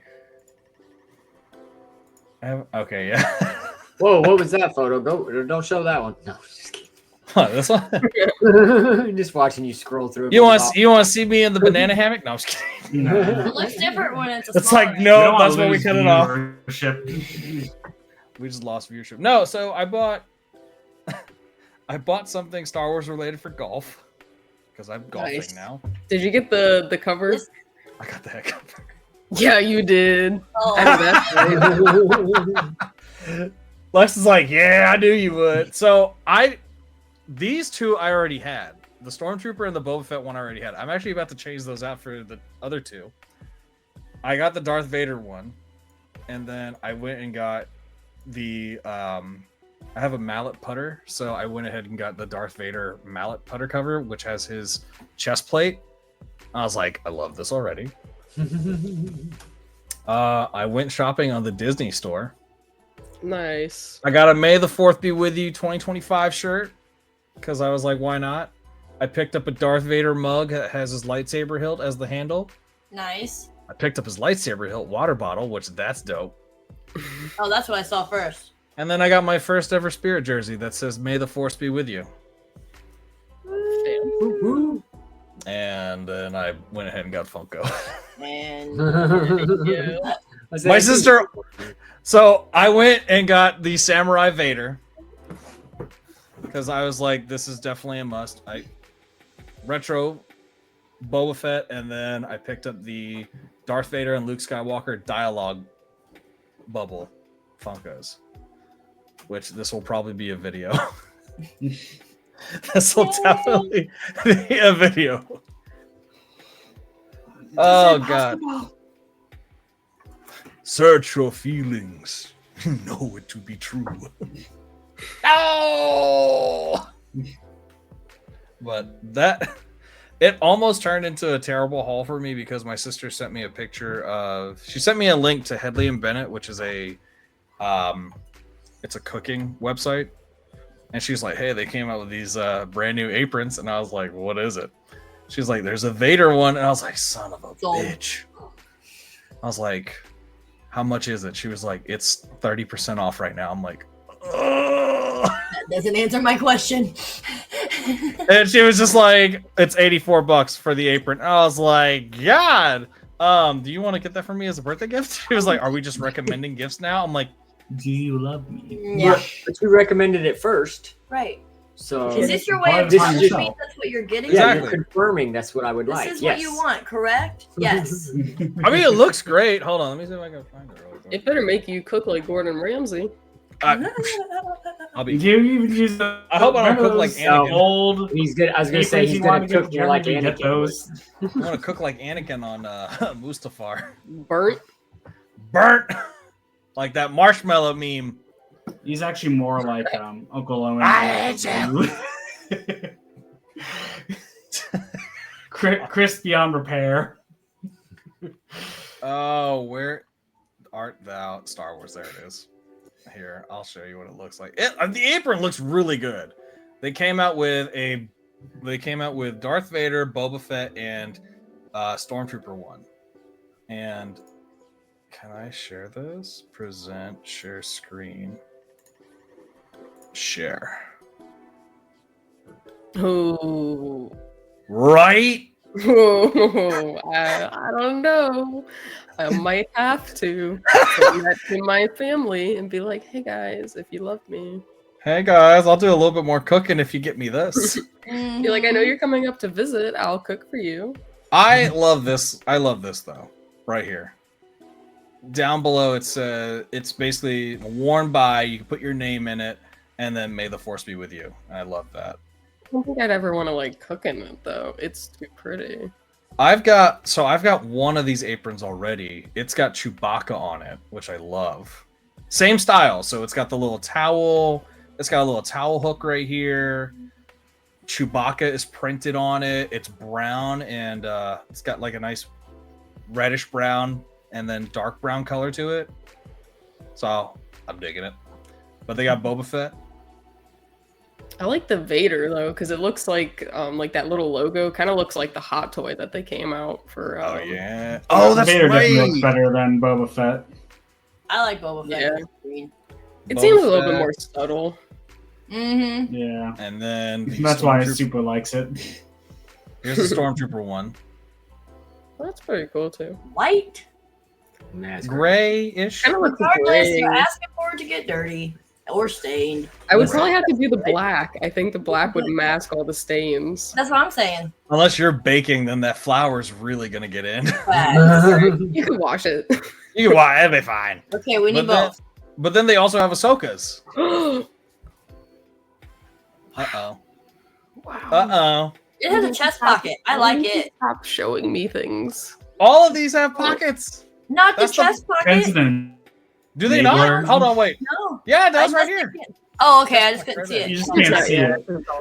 Speaker 1: Okay, yeah.
Speaker 4: Whoa, what was that photo? Don't show that one. No, just kidding.
Speaker 1: What, this one?
Speaker 4: Just watching you scroll through.
Speaker 1: You want to see me in the banana hammock? No, I'm just kidding.
Speaker 2: No.
Speaker 3: It looks different when it's a
Speaker 1: It's
Speaker 3: smaller.
Speaker 1: like
Speaker 2: We
Speaker 1: no,
Speaker 2: don't wanna
Speaker 1: that's when we
Speaker 2: lose
Speaker 1: cut it off.
Speaker 2: viewership.
Speaker 1: We just lost viewership. No, so I bought something Star Wars related for golf because I'm golfing
Speaker 5: Nice.
Speaker 1: now.
Speaker 5: Did you get the cover?
Speaker 3: This-
Speaker 1: I got the heck cover.
Speaker 5: Yeah, you did.
Speaker 3: Oh,
Speaker 5: I know that's right.
Speaker 1: Lex is like, yeah, I knew you would. So these two I already had. The Stormtrooper and the Boba Fett one I already had. I'm actually about to change those out for the other two. I got the Darth Vader one, and then I went and got the I have a mallet putter, so I went ahead and got the Darth Vader mallet putter cover, which has his chest plate. I was like, I love this already. I went shopping on the Disney store.
Speaker 5: Nice.
Speaker 1: I got a May the 4th be with you 2025 shirt because I was like, why not? I picked up a Darth Vader mug that has his lightsaber hilt as the handle.
Speaker 3: nice.
Speaker 1: I picked up his lightsaber hilt water bottle, which that's dope.
Speaker 3: Oh, that's what I saw first.
Speaker 1: And then I got my first ever Spirit jersey that says May the Force be with you. And then I went ahead and got Funko.
Speaker 3: And
Speaker 5: Yeah.
Speaker 1: My sister. So I went and got the Samurai Vader because I was like, this is definitely a must. I retro Boba Fett, and then I picked up the Darth Vader and Luke Skywalker dialogue bubble Funkos, which this will probably be a video. This will definitely be a video. Oh God. Search your feelings. You know it to be true. Oh! But that it almost turned into a terrible haul for me because my sister sent me a picture of she sent me a link to Headley and Bennett, which is a it's a cooking website. And she's like, hey, they came out with these brand new aprons, and I was like, what is it? She's like, there's a Vader one, and I was like, son of a bitch. I was like, how much is it? She was like, it's 30% off right now. I'm like, ugh.
Speaker 3: That doesn't answer my question.
Speaker 1: And she was just like, it's $84 for the apron. I was like, God, do you want to get that for me as a birthday gift? She was like, are we just recommending gifts now? I'm like,
Speaker 2: do you love me?
Speaker 3: Yeah.
Speaker 4: But you recommended it first.
Speaker 3: Right.
Speaker 4: So
Speaker 3: Is this your way of
Speaker 4: This
Speaker 3: telling
Speaker 4: is
Speaker 3: me
Speaker 2: just-
Speaker 3: that's what you're getting?
Speaker 4: yeah,
Speaker 1: Exactly.
Speaker 4: you're confirming that's what I would
Speaker 3: This
Speaker 4: like.
Speaker 3: is
Speaker 4: Yes.
Speaker 3: what you want, correct? Yes.
Speaker 1: I mean, it looks great. Hold on, let me see if I can find it real quick.
Speaker 5: It better make you cook like Gordon Ramsay.
Speaker 1: I'll be.
Speaker 2: Do you even use the,
Speaker 1: I hope I don't cook like
Speaker 2: those,
Speaker 1: Anakin.
Speaker 2: Old
Speaker 4: He's good. I was gonna say
Speaker 2: aprons
Speaker 4: he's
Speaker 2: you
Speaker 4: gonna
Speaker 2: wanna get
Speaker 4: cook more like
Speaker 2: Jeremy to get
Speaker 4: Anakin.
Speaker 2: those.
Speaker 1: I want to cook like Anakin on Mustafar.
Speaker 5: Burnt.
Speaker 1: Burnt, like that marshmallow meme.
Speaker 2: He's actually more like Uncle Owen.
Speaker 1: I hate
Speaker 2: Chris beyond repair.
Speaker 1: Oh, where art thou? Star Wars. There it is. Here, I'll show you what it looks like. The apron looks really good. They came out with Darth Vader, Boba Fett, and Stormtrooper one. And can I share this? Present, share screen, share.
Speaker 5: Oh.
Speaker 1: Right?
Speaker 5: I don't know. I might have to send that to my family and be like, hey guys, if you love me.
Speaker 1: Hey guys, I'll do a little bit more cooking if you get me this.
Speaker 5: Be like, I know you're coming up to visit. I'll cook for you.
Speaker 1: I love this. I love this though. Right here. Down below it's basically worn by, you can put your name in it, and then may the force be with you. I love that.
Speaker 5: I don't think I'd ever want to like cook in it though. It's too pretty.
Speaker 1: I've got one of these aprons already. It's got Chewbacca on it, which I love. Same style. So it's got the little towel. It's got a little towel hook right here. Chewbacca is printed on it. It's brown and it's got like a nice reddish brown and then dark brown color to it. So I'm digging it. But they got Boba Fett.
Speaker 5: I like the Vader though, because it looks like that little logo kind of looks like the hot toy that they came out for.
Speaker 1: Oh yeah. Oh, that's
Speaker 2: Vader
Speaker 1: right.
Speaker 2: definitely looks better than Boba Fett.
Speaker 3: I like Boba Fett.
Speaker 5: Yeah.
Speaker 3: Green.
Speaker 5: It
Speaker 1: Boba
Speaker 5: seems a little bit
Speaker 1: Fett.
Speaker 5: more subtle.
Speaker 3: Mm-hmm.
Speaker 2: Yeah.
Speaker 1: And then the
Speaker 2: That's why
Speaker 1: Stormtrooper-
Speaker 2: Super likes it.
Speaker 1: Here's the Stormtrooper one.
Speaker 5: Well, that's pretty cool too.
Speaker 3: White.
Speaker 4: That's
Speaker 1: Grayish.
Speaker 5: Kind of looks
Speaker 3: Regardless,
Speaker 5: gray.
Speaker 3: you're asking for it to get dirty or stained.
Speaker 5: I would probably have to do the black. I think the black would mask all the stains.
Speaker 3: That's what I'm saying.
Speaker 1: Unless you're baking, then that flour's really gonna get in.
Speaker 3: Facts.
Speaker 5: You can wash it.
Speaker 1: You can watch, it'll be fine.
Speaker 3: Okay, we need
Speaker 1: But then-
Speaker 3: both.
Speaker 1: But then they also have Ahsoka's.
Speaker 5: Wow.
Speaker 1: Uh-oh. Uh-oh.
Speaker 3: It has a chest pocket. I like it.
Speaker 5: Stop showing me things.
Speaker 1: All of these have pockets.
Speaker 3: Not the
Speaker 1: That's the-
Speaker 3: chest pocket.
Speaker 2: Benson,
Speaker 1: Do they
Speaker 2: Enabler.
Speaker 1: not? Hold on, wait.
Speaker 3: No.
Speaker 1: Yeah, it
Speaker 3: I
Speaker 1: does right
Speaker 3: just
Speaker 1: here.
Speaker 3: thinking- Oh, okay. I just couldn't see
Speaker 2: you
Speaker 3: it.
Speaker 2: just can't see it.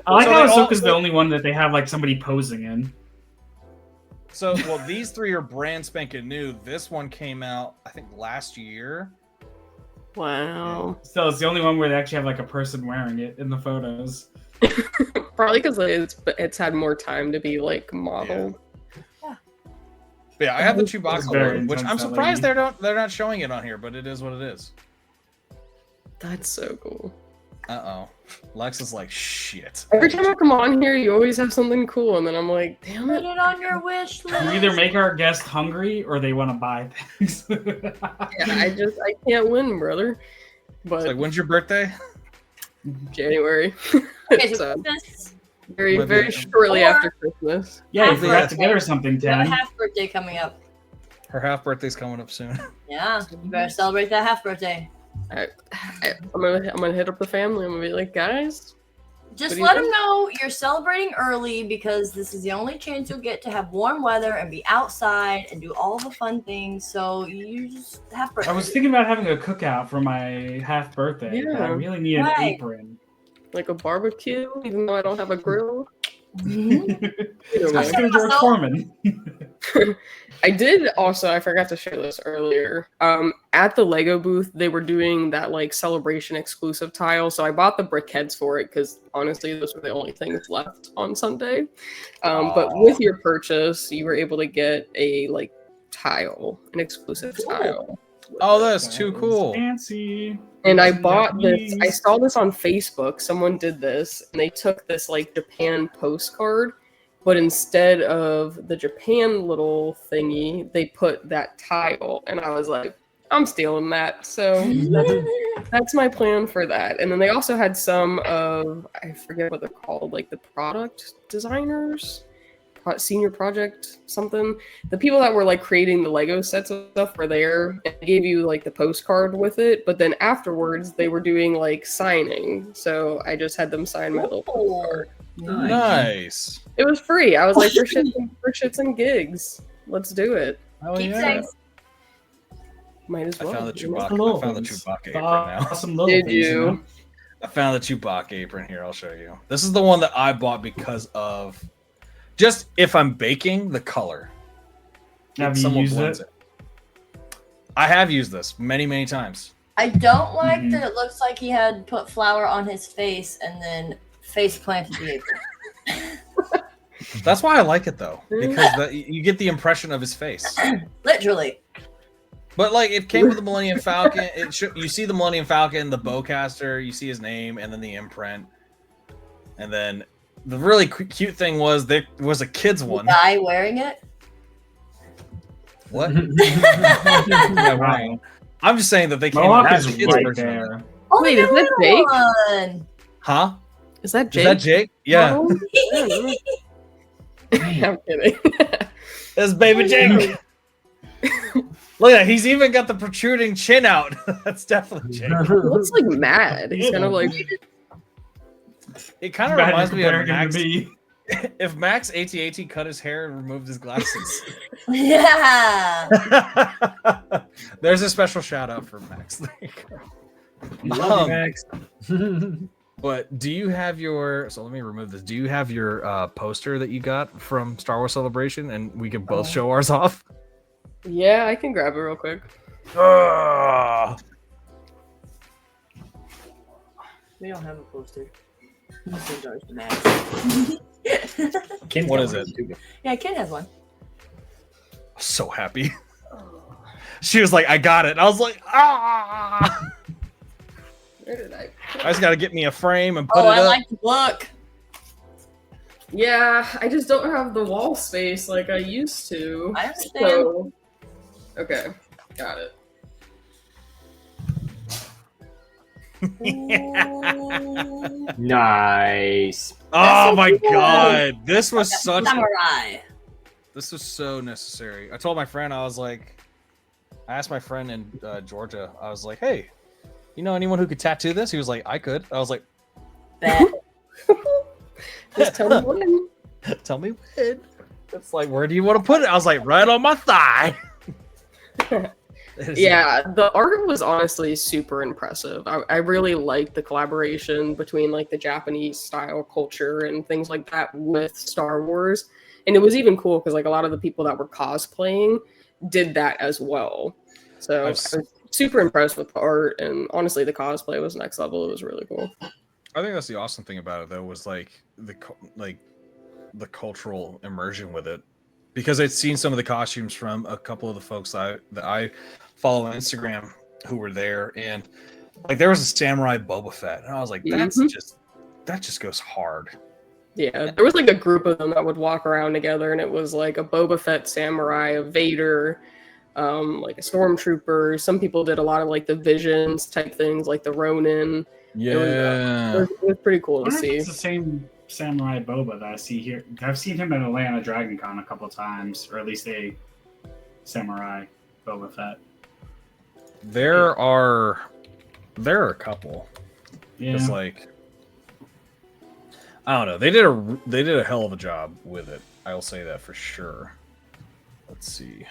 Speaker 2: I like
Speaker 1: So
Speaker 2: how
Speaker 1: they all-
Speaker 2: Ahsoka's the only one that they have like somebody posing in.
Speaker 1: So, well, these three are brand spanking new. This one came out, I think, last year.
Speaker 5: Wow.
Speaker 2: Still, it's the only one where they actually have like a person wearing it in the photos.
Speaker 5: Probably because it's had more time to be like modeled.
Speaker 1: But yeah, I have the
Speaker 2: It's
Speaker 1: Chewbacca
Speaker 2: very
Speaker 1: one, which
Speaker 2: intense,
Speaker 1: I'm
Speaker 2: that
Speaker 1: surprised
Speaker 2: lady.
Speaker 1: they're not showing it on here, but it is what it is.
Speaker 5: That's so cool.
Speaker 1: Uh-oh. Lex is like, shit.
Speaker 5: Every time I come on here, you always have something cool, and then I'm like, damn
Speaker 3: Put
Speaker 5: it.
Speaker 3: it on your wish list.
Speaker 2: You either make our guests hungry or they want to buy things.
Speaker 5: Yeah, I can't win, brother. But
Speaker 1: It's like, when's your birthday?
Speaker 5: January.
Speaker 3: Okay, so
Speaker 5: So,
Speaker 3: Christmas,
Speaker 5: very,
Speaker 1: Maybe-
Speaker 5: very shortly
Speaker 3: Or-
Speaker 5: after Christmas.
Speaker 2: Yeah, you
Speaker 3: Half
Speaker 2: forgot to
Speaker 3: birthday.
Speaker 2: get her something,
Speaker 3: you have a
Speaker 2: 10.
Speaker 3: half birthday coming up.
Speaker 1: Her half birthday's coming up soon.
Speaker 3: Yeah, you better celebrate that half birthday.
Speaker 5: I'm gonna hit up the family. I'm gonna be like, guys,
Speaker 3: Just
Speaker 5: What do you
Speaker 3: let them
Speaker 5: think?
Speaker 3: know you're celebrating early because this is the only chance you'll get to have warm weather and be outside and do all the fun things. So you just have birthday.
Speaker 2: I was thinking about having a cookout for my half birthday, but I
Speaker 5: Yeah.
Speaker 2: really need an
Speaker 3: Right.
Speaker 2: apron.
Speaker 5: like a barbecue, even though I don't have a grill.
Speaker 3: Mhm.
Speaker 5: Either
Speaker 2: I'm
Speaker 5: way.
Speaker 2: just gonna George
Speaker 3: myself-
Speaker 2: Foreman.
Speaker 5: I did also, I forgot to share this earlier. At the Lego booth, they were doing that like celebration exclusive tile. So I bought the briquettes for it because honestly, those were the only things left on Sunday. But with your purchase, you were able to get a like tile, an exclusive
Speaker 3: Cool.
Speaker 5: tile.
Speaker 1: Oh, that's
Speaker 2: That
Speaker 1: too
Speaker 2: is
Speaker 1: cool.
Speaker 2: Fancy.
Speaker 5: And I
Speaker 2: It's in
Speaker 5: bought this. I
Speaker 2: Japanese.
Speaker 5: saw this on Facebook. Someone did this, and they took this like Japan postcard, but instead of the Japan little thingy, they put that tile. And I was like, I'm stealing that. So that's my plan for that. And then they also had some of, I forget what they're called, like the product designers, senior project something. The people that were like creating the Lego sets and stuff were there and gave you like the postcard with it. But then afterwards, they were doing like signing. So I just had them sign my little postcard.
Speaker 1: Nice.
Speaker 5: It was free. I was like, for shits and gigs, let's do it.
Speaker 1: Oh,
Speaker 3: Keep
Speaker 1: yeah.
Speaker 3: saying
Speaker 5: Might as
Speaker 1: I
Speaker 5: well.
Speaker 1: found the
Speaker 5: you know?
Speaker 1: Chewbacca. I found the Chewbacca apron now.
Speaker 2: Awesome little
Speaker 5: Did
Speaker 2: things,
Speaker 5: you?
Speaker 2: know?
Speaker 1: I found the Chewbacca apron here. I'll show you. This is the one that I bought because of just if I'm baking, the color.
Speaker 2: Have you
Speaker 1: Someone
Speaker 2: used
Speaker 1: blends
Speaker 2: it?
Speaker 1: I have used this many, many times.
Speaker 3: I don't like
Speaker 2: Mhm.
Speaker 3: that it looks like he had put flour on his face and then face planted the apron.
Speaker 1: That's why I like it though, because you get the impression of his face.
Speaker 3: Literally.
Speaker 1: But like, it came with the Millennium Falcon. You see the Millennium Falcon, the bowcaster. You see his name, and then the imprint. And then the really cute thing was there was a kids one.
Speaker 3: Guy wearing it.
Speaker 1: What?
Speaker 2: Yeah, right.
Speaker 1: I'm just saying that they came
Speaker 2: Mohawk
Speaker 1: out
Speaker 2: is
Speaker 1: with a kids
Speaker 2: right
Speaker 1: version of it.
Speaker 2: there.
Speaker 3: Oh,
Speaker 5: Wait,
Speaker 3: the
Speaker 5: is that
Speaker 3: little
Speaker 5: Jake?
Speaker 3: one.
Speaker 1: Huh?
Speaker 5: Is that
Speaker 1: Is
Speaker 5: Jake?
Speaker 1: that Jake? Yeah,
Speaker 5: Oh, I'm kidding.
Speaker 1: that's baby Jake. Look at that. He's even got the protruding chin out. That's definitely Jake.
Speaker 5: He looks like mad. He's kind of like,
Speaker 1: It kind of
Speaker 2: Bad
Speaker 1: reminds me of
Speaker 2: comparing him
Speaker 1: Max.
Speaker 2: to me.
Speaker 1: If Max AT-AT cut his hair and removed his glasses.
Speaker 3: Yeah.
Speaker 1: There's a special shout out for Max. There you go.
Speaker 6: Love you, Max.
Speaker 1: But do you have your? So let me remove this. Do you have your poster that you got from Star Wars Celebration, and we can both show ours off?
Speaker 5: yeah, I can grab it real quick.
Speaker 3: We don't have a poster. You send ours to Max.
Speaker 6: Ken's
Speaker 1: What
Speaker 6: got
Speaker 1: is
Speaker 6: one
Speaker 1: it?
Speaker 6: too.
Speaker 3: Yeah, Ken has one.
Speaker 1: So happy. She was like, "I got it." I was like, "Ah!"
Speaker 5: Where did I?
Speaker 1: I just got to get me a frame and put
Speaker 3: Oh,
Speaker 1: it
Speaker 3: I
Speaker 1: up.
Speaker 3: like the book.
Speaker 5: Yeah, I just don't have the wall space like I used to.
Speaker 3: I understand.
Speaker 5: So, okay, got it.
Speaker 3: Ooh.
Speaker 4: Nice.
Speaker 1: Oh
Speaker 3: so
Speaker 1: my
Speaker 3: cool.
Speaker 1: god, this was such.
Speaker 3: Samurai.
Speaker 1: This was so necessary. I told my friend, I was like, I asked my friend in Georgia, I was like, "Hey, you know anyone who could tattoo this?" He was like, "I could." I was like,
Speaker 3: Bet.
Speaker 5: Just tell me when.
Speaker 1: "Tell me when." It's like, "Where do you want to put it?" I was like, "Right on my thigh." It is-
Speaker 5: Yeah, the art was honestly super impressive. I really liked the collaboration between like the Japanese style culture and things like that with Star Wars. And it was even cool because like a lot of the people that were cosplaying did that as well. So I was super impressed with the art, and honestly the cosplay was next level. It was really cool.
Speaker 1: I think that's the awesome thing about it, though, was like the cultural immersion with it, because I'd seen some of the costumes from a couple of the folks that I follow on Instagram who were there, and Like there was a samurai Boba Fett, and I was like, that just goes hard.
Speaker 5: Yeah, there was like a group of them that would walk around together, and it was like a Boba Fett samurai, a Vader, like a stormtrooper. Some people did a lot of like the visions type things, like the Ronin.
Speaker 1: Yeah,
Speaker 5: It was pretty cool
Speaker 2: I
Speaker 5: to
Speaker 2: wonder if
Speaker 5: see.
Speaker 2: it's the same Samurai Boba that I see here. I've seen him at Atlanta Dragon Con a couple times, or at least a Samurai Boba Fett.
Speaker 1: there are a couple.
Speaker 2: Yeah.
Speaker 1: It's like I don't know. They did a hell of a job with it. I will say that for sure. Let's see.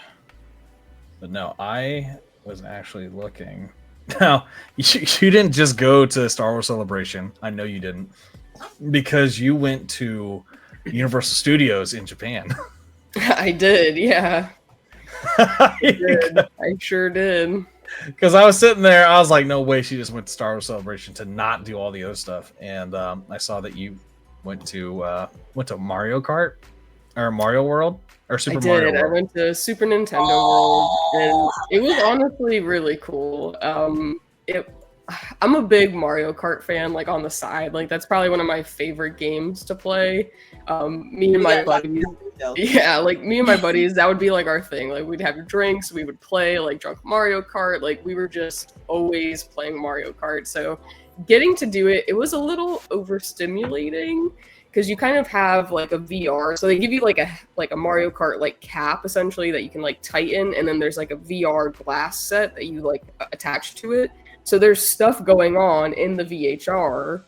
Speaker 1: But no, I was actually looking. Now, you didn't just go to Star Wars Celebration. I know you didn't. Because you went to Universal Studios in Japan.
Speaker 5: I did, yeah. I sure did.
Speaker 1: Because I was sitting there, I was like, no way she just went to Star Wars Celebration to not do all the other stuff. And I saw that you went to Mario Kart or Mario World or Super Mario World.
Speaker 5: I went to Super Nintendo World, and it was honestly really cool. I'm a big Mario Kart fan, like on the side. Like that's probably one of my favorite games to play. Me and my buddies, that would be like our thing. Like we'd have drinks, we would play like drunk Mario Kart. Like we were just always playing Mario Kart. So getting to do it, it was a little overstimulating because you kind of have like a VR. So they give you like a Mario Kart like cap essentially that you can like tighten, and then there's like a VR glass set that you like attach to it. So there's stuff going on in the VHR,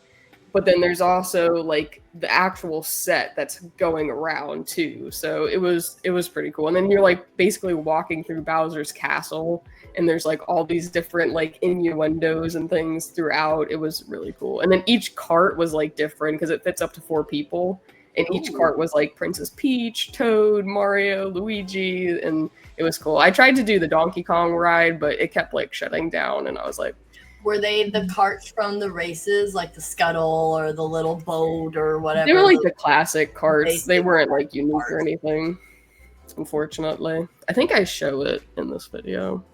Speaker 5: but then there's also like the actual set that's going around too. So it was pretty cool. And then you're like basically walking through Bowser's castle, and there's like all these different like innuendos and things throughout. It was really cool. And then each cart was like different because it fits up to 4 people. And each cart was like Princess Peach, Toad, Mario, Luigi, and it was cool. I tried to do the Donkey Kong ride, but it kept like shutting down, and I was like,
Speaker 3: were they the carts from the races, like the Scuttle or the little boat or whatever?
Speaker 5: They were like the classic carts. They weren't like unique or anything, unfortunately. I think I show it in this video.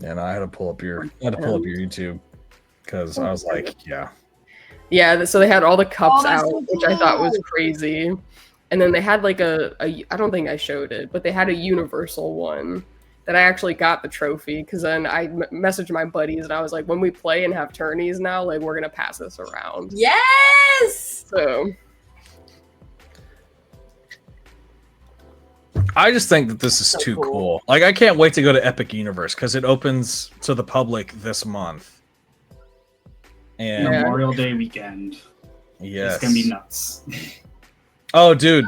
Speaker 1: And I had to pull up your YouTube because I was like,
Speaker 5: yeah. So they had all the cups out,
Speaker 3: so
Speaker 5: which I thought was crazy. And then they had like I don't think I showed it, but they had a Universal one that I actually got the trophy because then I messaged my buddies and I was like, when we play and have tourneys now, like we're gonna pass this around.
Speaker 3: Yes.
Speaker 5: So
Speaker 1: I just think that this is so too cool. Like I can't wait to go to Epic Universe because it opens to the public this month. And
Speaker 2: Memorial Day weekend.
Speaker 1: Yes.
Speaker 2: It's gonna be nuts.
Speaker 1: Oh, dude.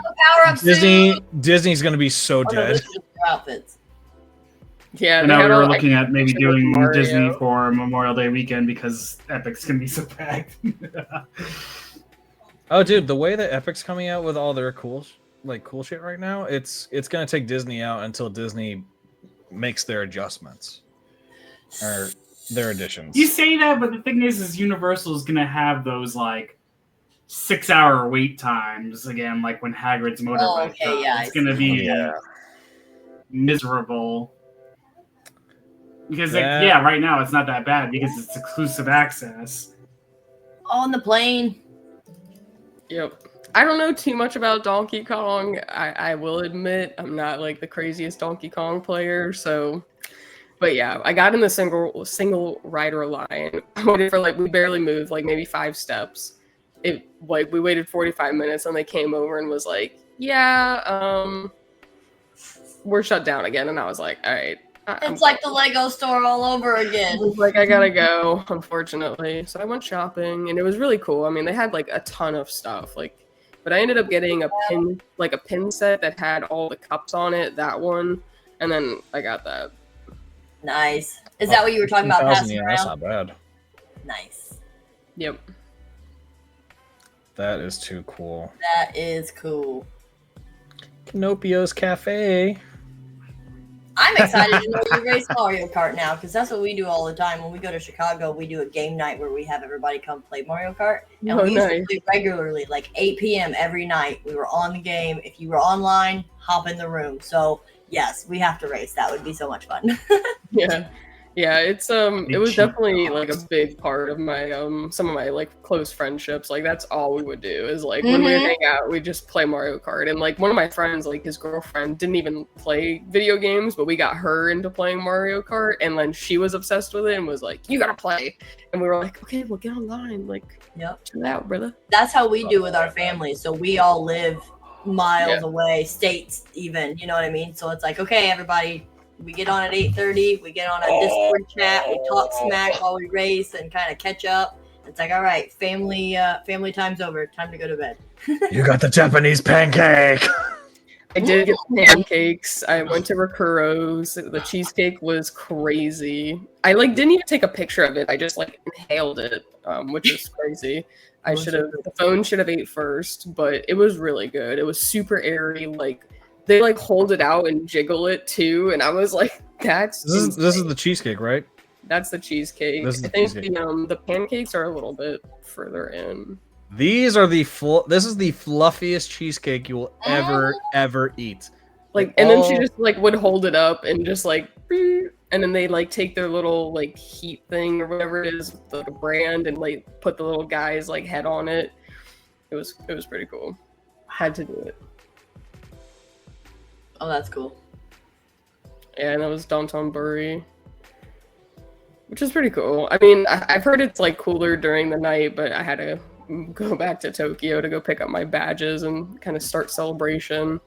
Speaker 3: Disney's
Speaker 1: gonna be so dead.
Speaker 3: Outfits.
Speaker 5: Yeah,
Speaker 2: and now we were looking at maybe doing Disney for Memorial Day weekend because Epic's gonna be so packed.
Speaker 1: Oh, dude, the way that Epic's coming out with all their cool shit right now, it's gonna take Disney out until Disney makes their adjustments or their additions.
Speaker 2: You say that, but the thing is Universal is gonna have those like 6-hour wait times again, like when Hagrid's motorbike. It's gonna be miserable. Because right now it's not that bad because it's exclusive access.
Speaker 3: On the plane.
Speaker 5: Yep. I don't know too much about Donkey Kong. I will admit I'm not like the craziest Donkey Kong player, so but yeah, I got in the single rider line. I waited for we barely moved, like maybe 5 steps. We waited 45 minutes and they came over and was like, we're shut down again. And I was like, all right.
Speaker 3: It's like the Lego store all over again.
Speaker 5: I was like, I gotta go, unfortunately. So I went shopping and it was really cool. I mean, they had like a ton of stuff, but I ended up getting a pin set that had all the cups on it, that one. And then I got that.
Speaker 3: Nice. Is that what you were talking about passing around?
Speaker 1: That's not bad.
Speaker 3: Nice.
Speaker 5: Yep.
Speaker 1: That is too cool.
Speaker 3: That is cool.
Speaker 1: Pinocchio's Cafe.
Speaker 3: I'm excited to know you race Mario Kart now because that's what we do all the time. When we go to Chicago, we do a game night where we have everybody come play Mario Kart. And we used to do it regularly, like 8 p.m. every night. We were on the game. If you were online, hop in the room. So, yes, we have to race. That would be so much fun.
Speaker 5: Yeah. Yeah, it's it was definitely like a big part of my some of my like close friendships. Like that's all we would do is like when we would hang out, we'd just play Mario Kart. And like one of my friends, like his girlfriend didn't even play video games, but we got her into playing Mario Kart, and then she was obsessed with it and was like, "You gotta play." And we were like, "Okay, we'll get online." Like, chill out, brother.
Speaker 3: That's how we do with our families. So we all live miles away, states even. You know what I mean? So it's like, okay, everybody. We get on at 8:30. We get on a Discord chat. We talk smack while we race and kind of catch up. It's like, all right, family time's over. Time to go to bed.
Speaker 1: You got the Japanese pancake.
Speaker 5: I did get pancakes. I went to Rakuro's. The cheesecake was crazy. I like didn't even take a picture of it. I just like inhaled it, which is crazy. The phone should have ate first, but it was really good. It was super airy. Like they like hold it out and jiggle it too, and I was like, "That's
Speaker 1: this is the cheesecake, right?"
Speaker 5: That's the cheesecake.
Speaker 1: This is the
Speaker 5: I think
Speaker 1: cheesecake.
Speaker 5: the pancakes are a little bit further in.
Speaker 1: These are this is the fluffiest cheesecake you will ever eat.
Speaker 5: Like, and then she just like would hold it up and just like, and then they like take their little like heat thing or whatever it is, like a brand, and like put the little guy's like head on it. It was pretty cool. Had to do it.
Speaker 3: Oh, that's cool.
Speaker 5: Yeah, and that was Downtown Bury, which is pretty cool. I mean, I've heard it's like cooler during the night, but I had to go back to Tokyo to go pick up my badges and kind of start celebration.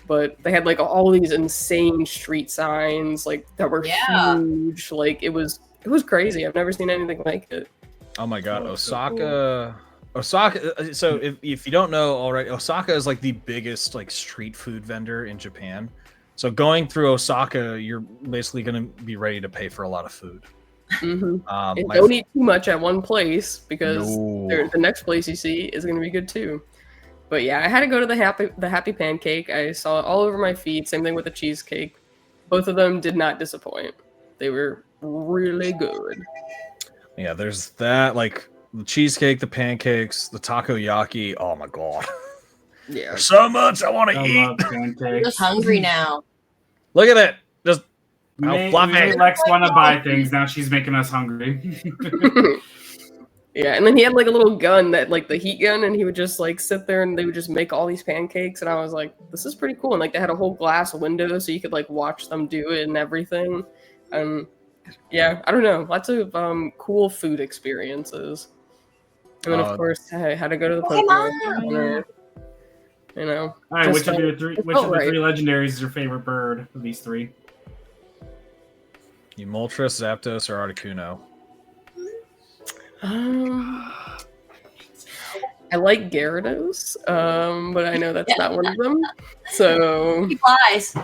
Speaker 5: But they had like all these insane street signs like that were huge. Like it was crazy. I've never seen anything like it.
Speaker 1: Oh my god, Osaka. Osaka. So if you don't know already, Osaka is like the biggest like street food vendor in Japan. So going through Osaka, you're basically going to be ready to pay for a lot of food.
Speaker 5: And don't eat too much at one place because the next place you see is going to be good too. But yeah, I had to go to the happy pancake. I saw it all over my feed. Same thing with the cheesecake. Both of them did not disappoint. They were really good.
Speaker 1: Yeah, there's that like the cheesecake, the pancakes, the takoyaki. Oh my god.
Speaker 5: Yeah.
Speaker 1: There's so much I want to eat.
Speaker 3: I'm just hungry now.
Speaker 1: Look at it. Just
Speaker 2: We made Lex want to buy things. Now she's making us hungry.
Speaker 5: Yeah, and then he had like a little gun that like the heat gun, and he would just like sit there and they would just make all these pancakes, and I was like, this is pretty cool. And like they had a whole glass window so you could like watch them do it and everything. Yeah, I don't know, lots of cool food experiences. And then of course I had to go to the Pokemon Center, you know.
Speaker 2: All right, which of the three legendaries is your favorite bird of these three?
Speaker 1: Moltres, Zapdos, or Articuno?
Speaker 5: I like Gyarados, but I know that's not one of them. So
Speaker 3: He flies.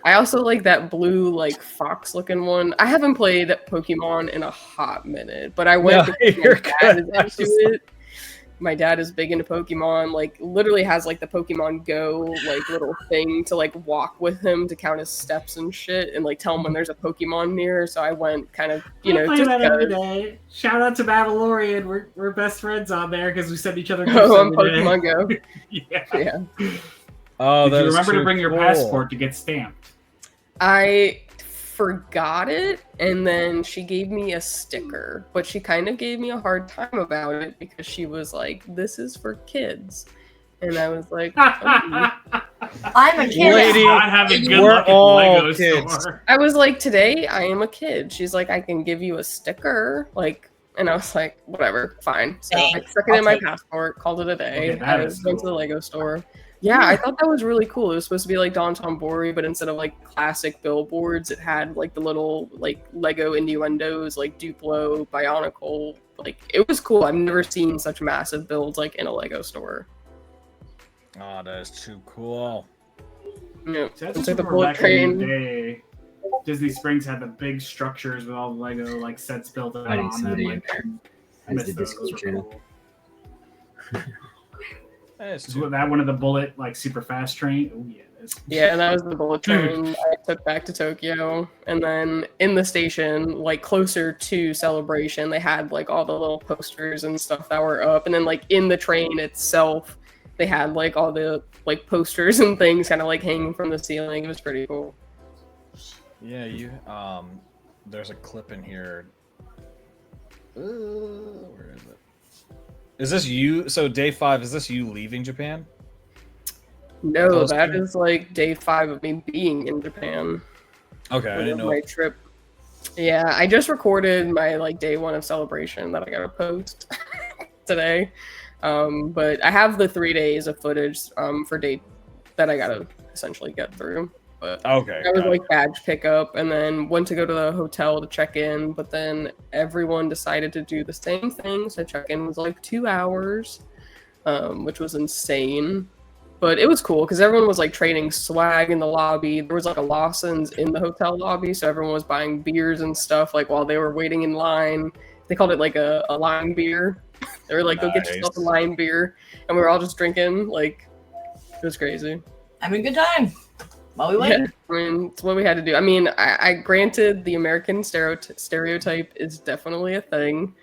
Speaker 5: I also like that blue, like fox-looking one. I haven't played Pokemon in a hot minute, but I went because my dad is into it. My dad is big into Pokemon. Like, literally has like the Pokemon Go like little thing to like walk with him to count his steps and shit, and like tell him when there's a Pokemon near. So I went kind of,
Speaker 2: I play that every day. Shout out to Babalorian. We're best friends on there because we send each other gifts
Speaker 5: on
Speaker 2: every
Speaker 5: Pokemon
Speaker 2: day.
Speaker 5: Go.
Speaker 2: Yeah.
Speaker 1: Oh,
Speaker 2: Did you remember to bring your passport to get stamped?
Speaker 5: I forgot it, and then she gave me a sticker, but she kind of gave me a hard time about it because she was like, this is for kids, and I was like,
Speaker 3: I'm a kid.
Speaker 1: Lady,
Speaker 2: not having good
Speaker 1: we're
Speaker 2: luck at the
Speaker 1: all
Speaker 2: Lego
Speaker 1: kids.
Speaker 2: store.
Speaker 5: I was like, today I am a kid. She's like, I can give you a sticker, like, and I was like, whatever, fine. So I stuck it in my passport, called it a day.
Speaker 2: Okay,
Speaker 5: I
Speaker 2: that is
Speaker 5: went to the
Speaker 2: cool.
Speaker 5: Lego store. Yeah, I thought that was really cool. It was supposed to be like Downtown Bury, but instead of like classic billboards, it had like the little like Lego innuendos, like Duplo, Bionicle. Like it was cool. I've never seen such massive builds like in a Lego store.
Speaker 1: Oh, that is too cool.
Speaker 5: Yeah,
Speaker 2: So that's
Speaker 5: it's
Speaker 2: just
Speaker 5: like the
Speaker 2: remember
Speaker 5: bullet
Speaker 2: back in the
Speaker 5: train.
Speaker 2: day, Disney Springs had the big structures with all the Lego like sets built out
Speaker 4: I didn't
Speaker 2: on
Speaker 4: see
Speaker 2: them.
Speaker 4: it
Speaker 2: Like,
Speaker 4: either.
Speaker 2: I
Speaker 4: That's
Speaker 2: missed
Speaker 4: the
Speaker 2: those.
Speaker 4: Discord
Speaker 2: Those were
Speaker 4: channel.
Speaker 2: cool.
Speaker 1: That is
Speaker 2: Is
Speaker 1: too
Speaker 2: that one of the bullet like super fast train? Oh yeah.
Speaker 5: Yeah, and that was the bullet train I took back to Tokyo. And then in the station, like closer to Celebration, they had like all the little posters and stuff that were up. And then like in the train itself, they had like all the like posters and things kind of like hanging from the ceiling. It was pretty cool.
Speaker 1: Yeah, there's a clip in here. Where is it? Is this you? So day 5, is this you leaving Japan?
Speaker 5: No,
Speaker 1: Close
Speaker 5: that
Speaker 1: to-
Speaker 5: is like day 5 of me being in Japan.
Speaker 1: Okay, I didn't know.
Speaker 5: My trip. Yeah, I just recorded my like day 1 of celebration that I gotta post today. But I have the 3 days of footage for day that I gotta essentially get through. But
Speaker 1: Okay,
Speaker 5: I was
Speaker 1: got it.
Speaker 5: like badge pickup and then went to go to the hotel to check in, but then everyone decided to do the same thing. So check-in was like 2 hours, which was insane. But it was cool because everyone was like trading swag in the lobby. There was like a Lawson's in the hotel lobby, so everyone was buying beers and stuff like while they were waiting in line. They called it like a line beer. They were like, go get yourself a
Speaker 1: Nice.
Speaker 5: line beer. And we were all just drinking. Like, it was crazy.
Speaker 3: Having a good time while we wait.
Speaker 5: Yeah, I mean, it's what we had to do. I mean, I granted the American stereotype is definitely a thing.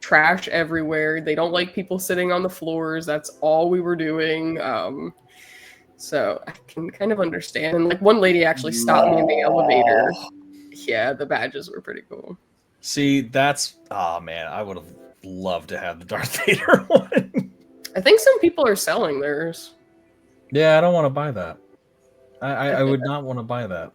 Speaker 5: Trash everywhere. They don't like people sitting on the floors. That's all we were doing. So I can kind of understand. And like one lady actually stopped me in the elevator. Yeah, the badges were pretty cool.
Speaker 1: See, that's man, I would have loved to have the Darth Vader one.
Speaker 5: I think some people are selling theirs.
Speaker 1: Yeah, I don't want to buy that. I would not want to buy that.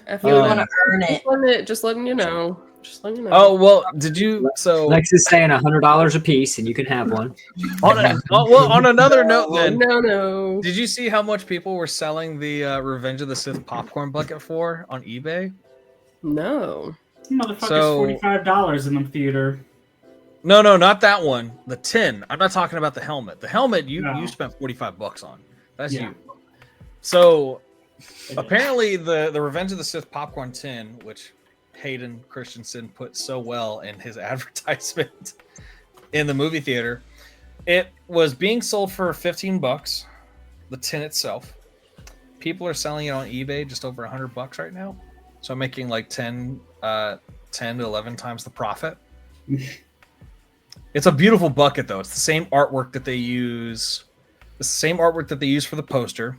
Speaker 5: I
Speaker 3: You
Speaker 5: feel
Speaker 3: would
Speaker 5: like
Speaker 3: want to earn it.
Speaker 5: just letting you know. Just letting you know.
Speaker 1: Oh well, did you? So
Speaker 6: Lex is saying $100 a piece, and you can have one.
Speaker 1: on another note, then
Speaker 5: no.
Speaker 1: did you see how much people were selling the Revenge of the Sith popcorn bucket for on eBay?
Speaker 5: No.
Speaker 2: Motherfucker's
Speaker 1: So-
Speaker 2: $45 in the theater.
Speaker 1: No, not that one. The tin. I'm not talking about the helmet. The helmet you
Speaker 2: No.
Speaker 1: spent $45 on. That's
Speaker 2: Yeah.
Speaker 1: you. So apparently the Revenge of the Sith popcorn tin, which Hayden Christensen put so well in his advertisement in the movie theater, it was being sold for $15. The tin itself. People are selling it on eBay just over $100 right now. So I'm making like 10 to 11 times the profit. It's a beautiful bucket though. It's the same artwork that they use. The same artwork that they use for the poster.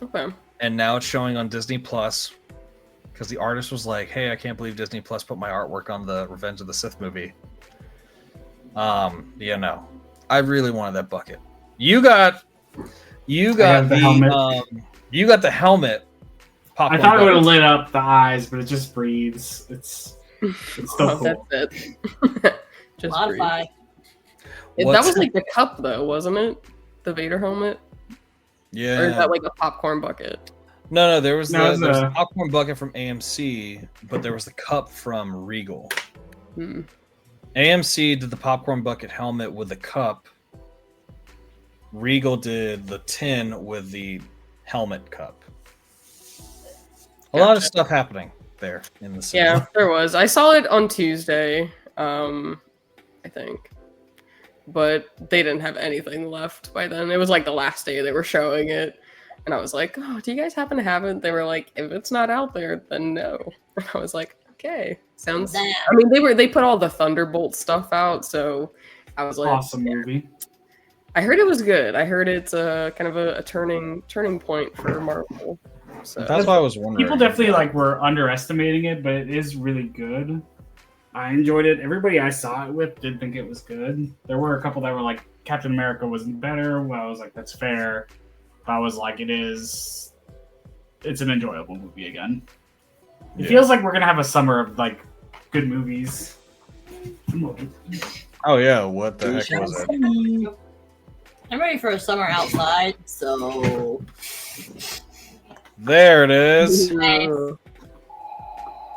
Speaker 5: Okay.
Speaker 1: And now it's showing on Disney Plus because the artist was like, "Hey, I can't believe Disney Plus put my artwork on the Revenge of the Sith movie." Yeah, no, I really wanted that bucket. You got
Speaker 2: the helmet.
Speaker 1: You got the helmet.
Speaker 2: I
Speaker 1: Popcorn
Speaker 2: thought it would have
Speaker 1: bucket.
Speaker 2: lit up the eyes, but it just breathes. It's still cool.
Speaker 5: That's it. Just
Speaker 3: Modify.
Speaker 5: breathe. That
Speaker 1: What's-
Speaker 5: was like the cup though, wasn't it? The Vader helmet?
Speaker 1: Yeah.
Speaker 5: Or is that like a popcorn bucket?
Speaker 1: No, there was
Speaker 2: No,
Speaker 1: the
Speaker 2: it's
Speaker 1: popcorn bucket from AMC, but there was the cup from Regal.
Speaker 5: Hmm.
Speaker 1: AMC did the popcorn bucket helmet with the cup. Regal did the tin with the helmet cup. A lot of
Speaker 5: Gotcha.
Speaker 1: stuff happening there in the cinema.
Speaker 5: Yeah, there was. I saw it on Tuesday, I think. But they didn't have anything left by then. It was like the last day they were showing it. And I was like, oh, do you guys happen to have it? They were like, if it's not out there, then no. And I was like, okay. Sounds
Speaker 3: Damn.
Speaker 5: I mean they put all the Thunderbolt stuff out, so I was like,
Speaker 2: Awesome movie.
Speaker 5: I heard it was good. I heard it's a kind of a turning point for Marvel. So
Speaker 1: That's why I was wondering.
Speaker 2: People definitely were underestimating it, but it is really good. I enjoyed it. Everybody I saw it with did think it was good. There were a couple that were like, Captain America wasn't better. Well, I was like, that's fair. But I was like, it's an enjoyable movie again. It
Speaker 1: Yeah.
Speaker 2: feels like we're gonna have a summer of good movies.
Speaker 1: Oh yeah, what the heck was it?
Speaker 3: I'm ready for a summer outside, so
Speaker 1: There it is.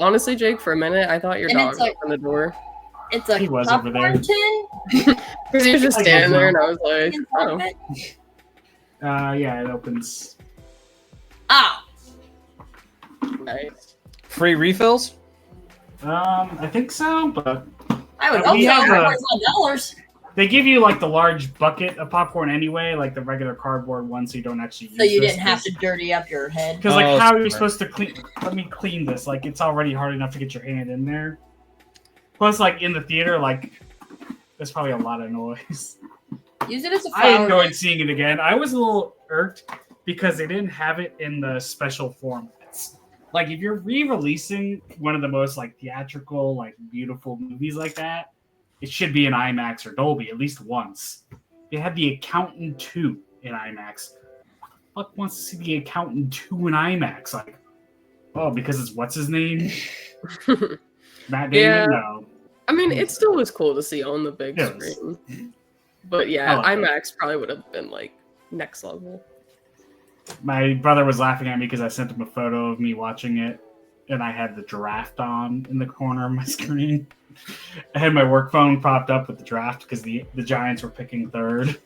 Speaker 5: Honestly, Jake, for a minute, I thought your
Speaker 3: And
Speaker 5: dog
Speaker 3: it's
Speaker 5: was
Speaker 3: like-
Speaker 5: on the door.
Speaker 3: it's a
Speaker 2: He was over there.
Speaker 3: popcorn tin.
Speaker 5: Because he was just
Speaker 2: I
Speaker 5: standing
Speaker 2: guess
Speaker 5: there, and I was like,
Speaker 3: in
Speaker 5: oh.
Speaker 3: front of it.
Speaker 2: Yeah, it opens.
Speaker 3: Ah,
Speaker 5: Nice.
Speaker 1: Free refills?
Speaker 2: I think so, but
Speaker 3: I would
Speaker 2: We
Speaker 3: hope so.
Speaker 2: have a-
Speaker 3: $45.
Speaker 2: they give you the large bucket of popcorn anyway, like the regular cardboard one, so you don't actually use
Speaker 3: So you
Speaker 2: this,
Speaker 3: didn't have to dirty up your head.
Speaker 2: Because
Speaker 1: Oh,
Speaker 2: how are you
Speaker 1: smart.
Speaker 2: supposed to clean? Let me clean this. It's already hard enough to get your hand in there. Plus, in the theater, there's probably a lot of noise.
Speaker 3: Use it as a
Speaker 2: I
Speaker 3: flower.
Speaker 2: enjoyed seeing it again. I was a little irked because they didn't have it in the special formats. like if you're re-releasing one of the most like theatrical, like beautiful movies like that, it should be in IMAX or Dolby at least once. They had The Accountant 2 in IMAX. Who the fuck wants to see The Accountant 2 in IMAX? Like, oh, because it's what's his name? Matt Damon?
Speaker 5: Yeah.
Speaker 2: No.
Speaker 5: I mean, it still was cool to see on the big
Speaker 2: Yes.
Speaker 5: screen. But yeah,
Speaker 2: I like
Speaker 5: IMAX probably would have been like next level.
Speaker 2: My brother was laughing at me because I sent him a photo of me watching it, and I had the draft on in the corner of my screen. I had my work phone propped up with the draft because the Giants were picking third.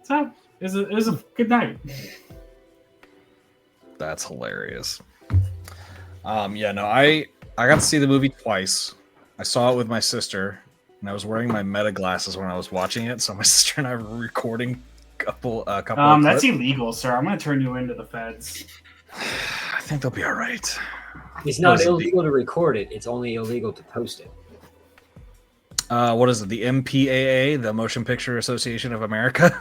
Speaker 2: So it was a good night.
Speaker 1: That's hilarious. Yeah, no, I got to see the movie twice. I saw it with my sister, and I was wearing my Meta glasses when I was watching it. So my sister and I were recording a couple of
Speaker 2: That's
Speaker 1: clips.
Speaker 2: illegal, sir. I'm going to turn you into the feds.
Speaker 1: I think they'll be all right.
Speaker 6: It's not
Speaker 1: Listen,
Speaker 6: illegal to record it. It's only illegal to post it.
Speaker 1: What is it? The MPAA, the Motion Picture Association of America.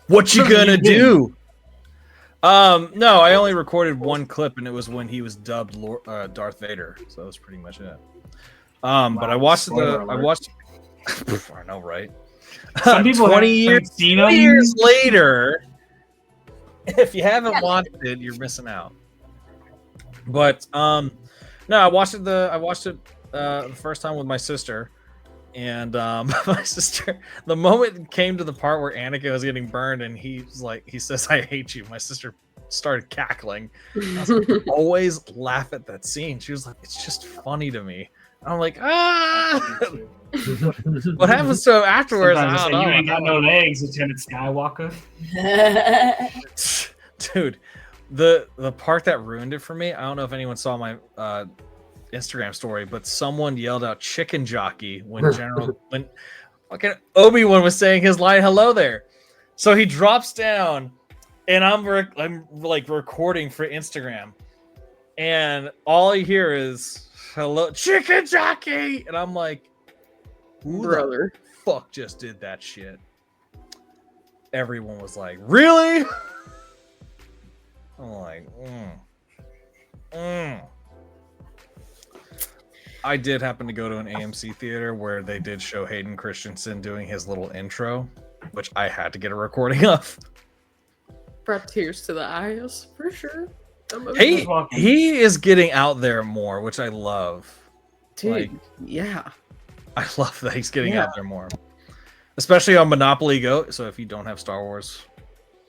Speaker 1: What you gonna do? No, I only recorded one clip, and it was when he was dubbed Darth Vader. So that was pretty much it. But I watched I know, right?
Speaker 2: Some people
Speaker 1: 20
Speaker 2: haven't seen
Speaker 1: 20
Speaker 2: them.
Speaker 1: years later. If you haven't watched it, you're missing out. But no, I watched it the first time with my sister, and my sister. The moment it came to the part where Anakin was getting burned, and he says, "I hate you." My sister started cackling. I was like, always laugh at that scene. She was like, "It's just funny to me." And I'm like, ah. What happens to him afterwards?
Speaker 2: Sometimes
Speaker 1: I
Speaker 2: I
Speaker 1: don't
Speaker 2: say,
Speaker 1: know.
Speaker 2: you ain't got no legs, Lieutenant Skywalker.
Speaker 1: Dude, the part that ruined it for me, I don't know if anyone saw my Instagram story, but someone yelled out "chicken jockey" when when fucking Obi-Wan was saying his line "hello there." So he drops down, and I'm like recording for Instagram, and all I hear is "hello, chicken jockey," and I'm like, who
Speaker 5: Brother.
Speaker 1: the fuck just did that shit? Everyone was like, really? I'm like, I did happen to go to an AMC theater where they did show Hayden Christensen doing his little intro, which I had to get a recording of.
Speaker 5: Brought tears to the eyes, for sure.
Speaker 1: He is getting out there more, which I love.
Speaker 5: Dude,
Speaker 1: Like,
Speaker 5: yeah.
Speaker 1: I love that he's getting out there more. Especially on Monopoly Go. So if you don't have Star Wars,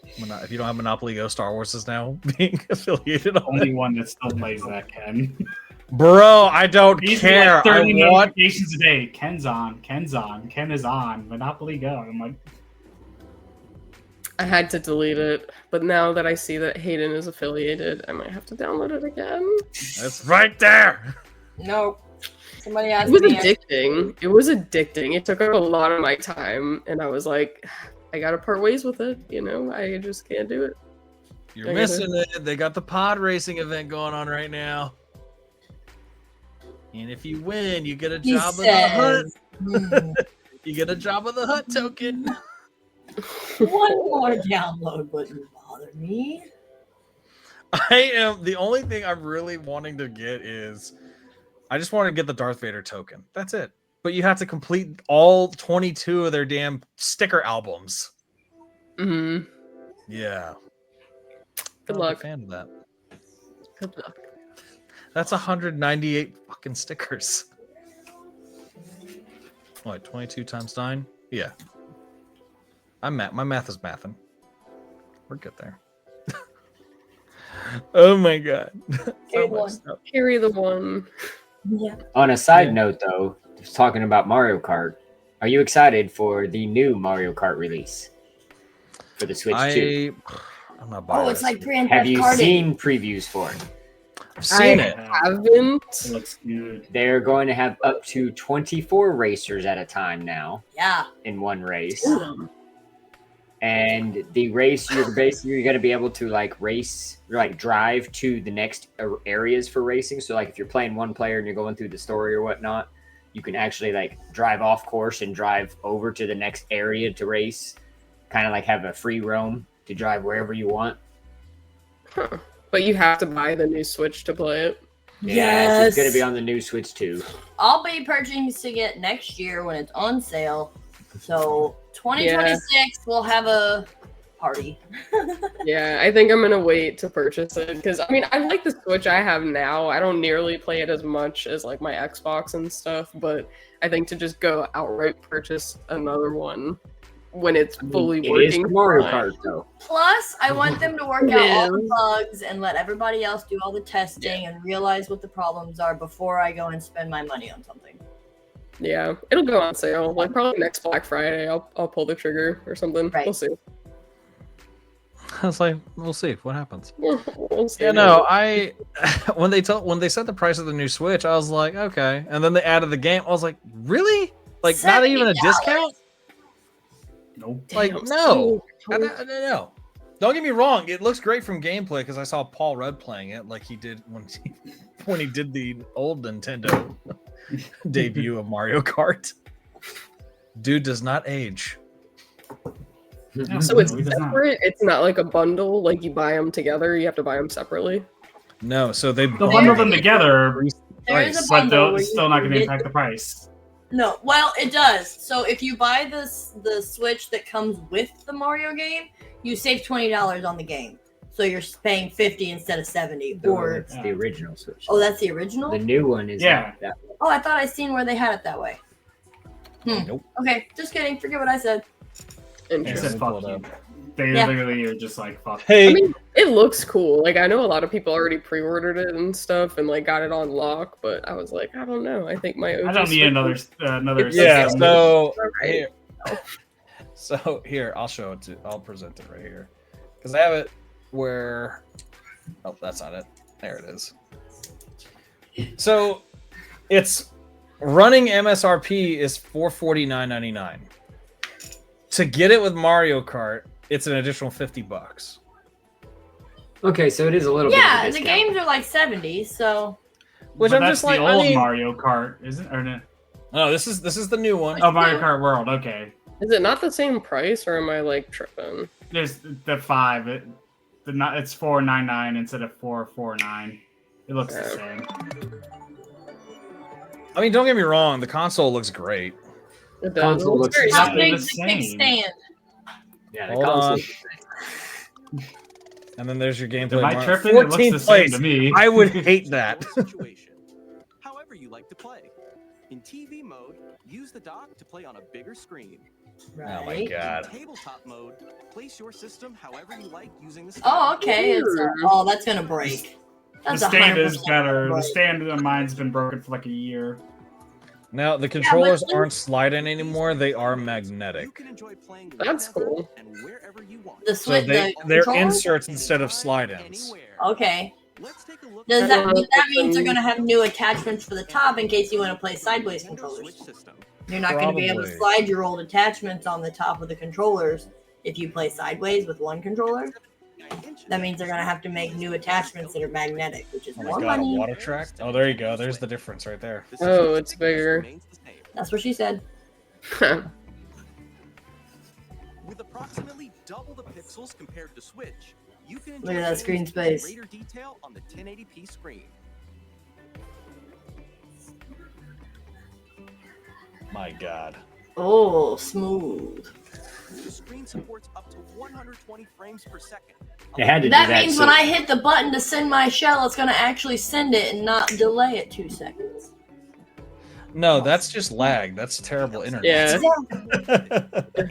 Speaker 1: if you don't have Monopoly Go, Star Wars is now being affiliated on
Speaker 2: Only
Speaker 1: it.
Speaker 2: one that still plays that, Ken.
Speaker 1: Bro, I don't
Speaker 2: He's
Speaker 1: care.
Speaker 2: like 30
Speaker 1: I want
Speaker 2: notifications a day. Ken's on. Ken is on. Monopoly Go. I'm like,
Speaker 5: I had to delete it, but now that I see that Hayden is affiliated, I might have to download it again.
Speaker 1: It's right there.
Speaker 3: Nope. Somebody
Speaker 5: It
Speaker 3: asked
Speaker 5: was
Speaker 3: me.
Speaker 5: addicting. It was addicting. It took up a lot of my time, and I was like, I gotta part ways with it. You know, I just can't do it.
Speaker 1: You're
Speaker 5: I
Speaker 1: missing it. They got the pod racing event going on right now. And if you win, you get a
Speaker 3: He
Speaker 1: job of the hut.
Speaker 3: says,
Speaker 1: You get a job of the hut token.
Speaker 3: one more download wouldn't bother me.
Speaker 1: The only thing I'm really wanting to get is I just want to get the Darth Vader token. That's it. But you have to complete all 22 of their damn sticker albums.
Speaker 5: Mm-hmm.
Speaker 1: Yeah.
Speaker 5: Good
Speaker 1: I'm
Speaker 5: luck.
Speaker 1: a fan of that.
Speaker 5: Good luck.
Speaker 1: That's 198 fucking stickers. What, 22 times 9? Yeah. My math is mathing. We're good there. Oh my god.
Speaker 3: Carry
Speaker 1: So much
Speaker 3: one.
Speaker 1: stuff.
Speaker 5: Carry the one.
Speaker 3: Yeah.
Speaker 4: On a side note, though, just talking about Mario Kart, are you excited for the new Mario Kart release for the Switch 2?
Speaker 1: I'm not buying
Speaker 3: Oh, it's
Speaker 1: this.
Speaker 3: like Grand
Speaker 4: Have
Speaker 3: Theft
Speaker 4: you
Speaker 3: Carting.
Speaker 4: seen previews for it?
Speaker 1: I've seen
Speaker 5: I
Speaker 1: it.
Speaker 5: haven't.
Speaker 2: it looks good.
Speaker 4: They're going to have up to 24 racers at a time now
Speaker 3: Yeah.
Speaker 4: in one race.
Speaker 5: Ooh.
Speaker 4: And the race, you're basically going to be able to like race, like drive to the next areas for racing. So like if you're playing one player and you're going through the story or whatnot, you can actually like drive off course and drive over to the next area to race. Kind of like have a free roam to drive wherever you want.
Speaker 5: Huh. But you have to buy the new Switch to play it.
Speaker 4: Yeah, it's going to be on the new Switch too.
Speaker 3: I'll be purchasing it next year when it's on sale. So 2026 we'll have a party.
Speaker 5: Yeah, I think I'm gonna wait to purchase it because I mean I like the Switch I have now. I don't nearly play it as much as like my Xbox and stuff, but I think to just go outright purchase another one when it's fully working.
Speaker 4: It is Mario Kart though.
Speaker 3: Plus, I want them to work out all the bugs and let everybody else do all the testing and realize what the problems are before I go and spend my money on something.
Speaker 5: Yeah, it'll go on sale like probably next Black Friday. I'll pull the trigger or something.
Speaker 3: Right.
Speaker 5: We'll see.
Speaker 1: I was like, we'll see what happens.
Speaker 5: We'll see.
Speaker 1: Yeah, no, I when they set the price of the new Switch, I was like, okay, and then they added the game. I was like, really? Like, not even a
Speaker 3: $70?
Speaker 1: discount?
Speaker 2: Nope.
Speaker 1: Like, no. No. Don't get me wrong. It looks great from gameplay because I saw Paul Rudd playing it like he did when he did the old Nintendo debut of Mario Kart. Dude does not age.
Speaker 2: No,
Speaker 5: So it's
Speaker 2: no, it does not.
Speaker 5: separate. It's not like a bundle. Like you buy them together. You have to buy them separately.
Speaker 1: No, so they
Speaker 2: They'll bundle them together,
Speaker 3: There is a
Speaker 2: but
Speaker 3: bundle where
Speaker 2: it's still not going to
Speaker 3: get-
Speaker 2: impact the price.
Speaker 3: No, well, it does. So if you buy the Switch that comes with the Mario game, you save $20 on the game. So you're paying $50 instead of $70.
Speaker 4: No,
Speaker 3: Or
Speaker 4: it's the original Switch.
Speaker 3: oh, that's the original.
Speaker 4: The new one is
Speaker 2: Yeah.
Speaker 4: not that.
Speaker 3: Oh, I thought I seen where they had it that way.
Speaker 1: Nope.
Speaker 3: Okay, just kidding. Forget what I said.
Speaker 2: It
Speaker 5: Interesting.
Speaker 2: said
Speaker 1: we'll
Speaker 2: fuck
Speaker 1: pull it
Speaker 2: you. They
Speaker 3: Yeah.
Speaker 2: literally are just like, fuck.
Speaker 1: Hey,
Speaker 5: I mean, it looks cool. Like I know a lot of people already pre-ordered it and stuff, and like got it on lock. But I was like, I don't know. I think my OG
Speaker 2: I don't need
Speaker 5: Switch
Speaker 2: another
Speaker 1: yeah,
Speaker 2: system.
Speaker 1: so
Speaker 5: Right.
Speaker 1: here, I'll show it to. I'll present it right here because I have it where. Oh, that's not it. There it is. So, it's running MSRP is $449.99. To get it with Mario Kart, it's an additional $50.
Speaker 4: Okay, so it is a little bit.
Speaker 3: Yeah,
Speaker 4: of a
Speaker 3: the
Speaker 4: discount.
Speaker 3: games are like 70, so
Speaker 1: Which
Speaker 2: But
Speaker 1: I'm
Speaker 2: that's
Speaker 1: just like,
Speaker 2: the
Speaker 1: I
Speaker 2: old
Speaker 1: mean,
Speaker 2: Mario Kart, isn't it? Or no?
Speaker 1: no, this is the new one.
Speaker 2: Oh, Mario Kart World. Okay,
Speaker 5: Is it not the same price, or am I like tripping?
Speaker 2: there's the 5. It's $499 instead of $449. It looks the same.
Speaker 1: I mean, don't get me wrong, the console looks great.
Speaker 5: It does.
Speaker 4: Console looks
Speaker 5: very
Speaker 2: How
Speaker 3: how
Speaker 2: they're
Speaker 3: big's
Speaker 2: the
Speaker 3: the
Speaker 2: same.
Speaker 3: kickstand?
Speaker 4: Yeah, the
Speaker 1: Hold
Speaker 4: console.
Speaker 1: on. And then there's your gameplay.
Speaker 2: Am I
Speaker 1: Mario.
Speaker 2: tripping? It looks the
Speaker 1: 14th
Speaker 2: same
Speaker 1: place.
Speaker 2: to me.
Speaker 1: I would hate that.
Speaker 7: Situation. However you like to play. In TV mode, use the dock to play on a bigger screen.
Speaker 1: Oh my
Speaker 3: Right.
Speaker 1: god.
Speaker 7: In tabletop mode, place your system however you like using the
Speaker 3: Oh, okay. It's
Speaker 5: Weird.
Speaker 3: oh, that's gonna break.
Speaker 2: The
Speaker 3: That's
Speaker 2: stand
Speaker 3: 100%
Speaker 2: is better.
Speaker 3: gonna
Speaker 2: The
Speaker 3: break.
Speaker 2: stand on mine's been broken for like a year.
Speaker 1: Now the controllers
Speaker 3: but-
Speaker 1: aren't sliding anymore; they are magnetic.
Speaker 7: You can enjoy playing
Speaker 5: That's
Speaker 7: whenever
Speaker 5: cool.
Speaker 7: and wherever you want.
Speaker 3: The
Speaker 1: So
Speaker 3: Switch,
Speaker 1: they're
Speaker 3: the controller?
Speaker 1: inserts instead of slide-ins.
Speaker 7: Anywhere.
Speaker 3: Okay.
Speaker 7: Let's take a look
Speaker 3: Does
Speaker 7: at
Speaker 3: that
Speaker 5: Uh,
Speaker 3: that means they're gonna have new attachments for the top in case you want to play sideways
Speaker 7: Nintendo
Speaker 3: controllers?
Speaker 7: Switch system.
Speaker 3: You're not going to be able to
Speaker 1: Probably.
Speaker 3: slide your old attachments on the top of the controllers if you play sideways with one controller. That means they're going to have to make new attachments that are magnetic, which is
Speaker 1: Oh
Speaker 3: more
Speaker 1: my god, a
Speaker 3: money.
Speaker 1: water track. Oh, there you go. There's the difference right there.
Speaker 7: The
Speaker 5: Oh,
Speaker 7: system
Speaker 5: it's
Speaker 7: thickness
Speaker 5: bigger.
Speaker 7: remains the same.
Speaker 3: That's what she said.
Speaker 7: With approximately double the pixels compared to Switch, you can
Speaker 3: Look at that
Speaker 7: games
Speaker 3: screen
Speaker 7: in
Speaker 3: space.
Speaker 7: greater detail on the 1080p screen.
Speaker 1: My god.
Speaker 3: Oh, smooth.
Speaker 7: The screen supports up to 120 frames per second.
Speaker 4: They had to
Speaker 3: That
Speaker 4: do that.
Speaker 3: means
Speaker 4: so
Speaker 3: when I hit the button to send my shell, it's going to actually send it and not delay it 2 seconds.
Speaker 1: No, that's just lag. That's terrible internet.
Speaker 5: Yeah.
Speaker 7: And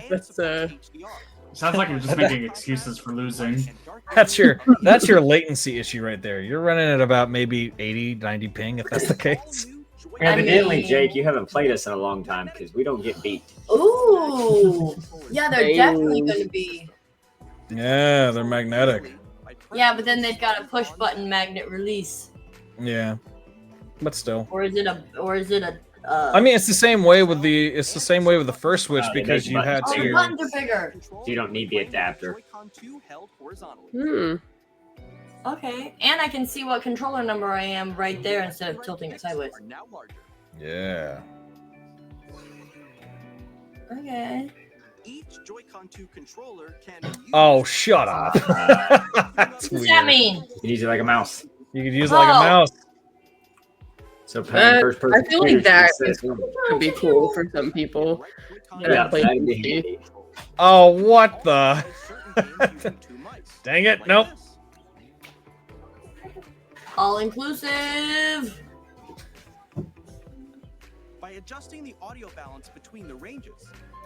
Speaker 5: That's,
Speaker 7: supports HDR.
Speaker 2: Sounds like you're just making excuses for losing.
Speaker 1: that's your latency issue right there. You're running at about maybe 80, 90 ping if that's the case.
Speaker 4: Evidently,
Speaker 3: mean-
Speaker 4: Jake, you haven't played us in a long time because we don't get beat.
Speaker 3: Ooh. Yeah, they're
Speaker 5: Dang.
Speaker 3: definitely going to be.
Speaker 1: Yeah, they're magnetic.
Speaker 3: Yeah, but then they've got a push button magnet release.
Speaker 1: Yeah, but still.
Speaker 3: Or is it a
Speaker 1: I mean, it's the same way with the first Switch
Speaker 4: They
Speaker 1: because
Speaker 4: make
Speaker 1: you had
Speaker 3: oh, the
Speaker 1: to.
Speaker 3: buttons are bigger.
Speaker 4: So you don't need the adapter.
Speaker 5: Hmm.
Speaker 3: Okay, and I can see what controller number I am right there instead of tilting it sideways.
Speaker 1: Yeah.
Speaker 3: Okay.
Speaker 7: Each Joy-Con 2 controller can be used.
Speaker 1: Oh, shut up. That's
Speaker 3: What does
Speaker 1: weird.
Speaker 3: that mean?
Speaker 4: You can use it like a mouse.
Speaker 1: You could use it like a
Speaker 3: Oh.
Speaker 1: mouse.
Speaker 4: So playing first person.
Speaker 5: I feel like that could be cool for some people.
Speaker 4: Yeah,
Speaker 5: play
Speaker 4: that'd be
Speaker 5: PC.
Speaker 4: handy.
Speaker 1: Oh, what the? Dang it, nope.
Speaker 3: All inclusive.
Speaker 7: By adjusting the audio balance between the ranges,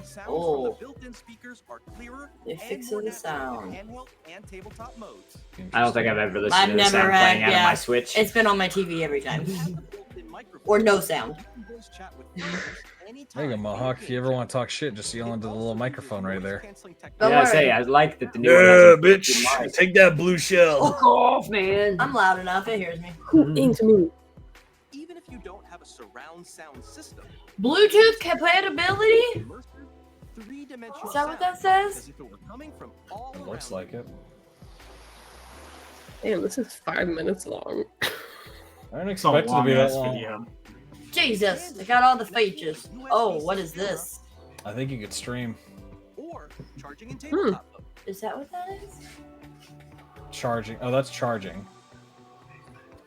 Speaker 7: sounds
Speaker 3: Oh.
Speaker 7: from the built-in speakers are clearer
Speaker 3: They
Speaker 7: and
Speaker 3: fix
Speaker 7: more
Speaker 3: the
Speaker 7: natural
Speaker 3: sound.
Speaker 7: in handheld and tabletop modes.
Speaker 4: I don't think I've ever listened
Speaker 3: I've
Speaker 4: to the
Speaker 3: never
Speaker 4: sound
Speaker 3: had,
Speaker 4: playing out of
Speaker 3: yeah.
Speaker 4: my Switch.
Speaker 3: It's been on my TV every time.
Speaker 7: Built-in microphone.
Speaker 3: Or no sound.
Speaker 7: You can voice chat with friends anytime,
Speaker 1: There you go, Mohawk. If you ever want to talk shit, just yell into the little microphone right there.
Speaker 3: Don't
Speaker 4: Yeah, I
Speaker 3: worry.
Speaker 4: say I like that the new one has a built-in mic.
Speaker 1: Take that blue shell.
Speaker 4: Fuck off, man.
Speaker 3: I'm loud enough. It hears me.
Speaker 5: Into me.
Speaker 7: Even if you don't have a surround sound system,
Speaker 3: Bluetooth compatibility?
Speaker 7: immersive three-dimensional
Speaker 3: Is that what that
Speaker 7: sound,
Speaker 3: says?
Speaker 7: as if it were coming from all
Speaker 1: It looks
Speaker 7: around
Speaker 1: like it.
Speaker 5: Damn, this is 5 minutes long.
Speaker 1: I didn't
Speaker 2: It's a
Speaker 1: expect it to be that
Speaker 2: long-ass
Speaker 1: long.
Speaker 2: video.
Speaker 3: Jesus, they got all the features. Oh, what is this?
Speaker 1: I think you could stream
Speaker 7: or charging in tabletop mode.
Speaker 3: Is that what that is?
Speaker 1: charging. Oh, that's charging.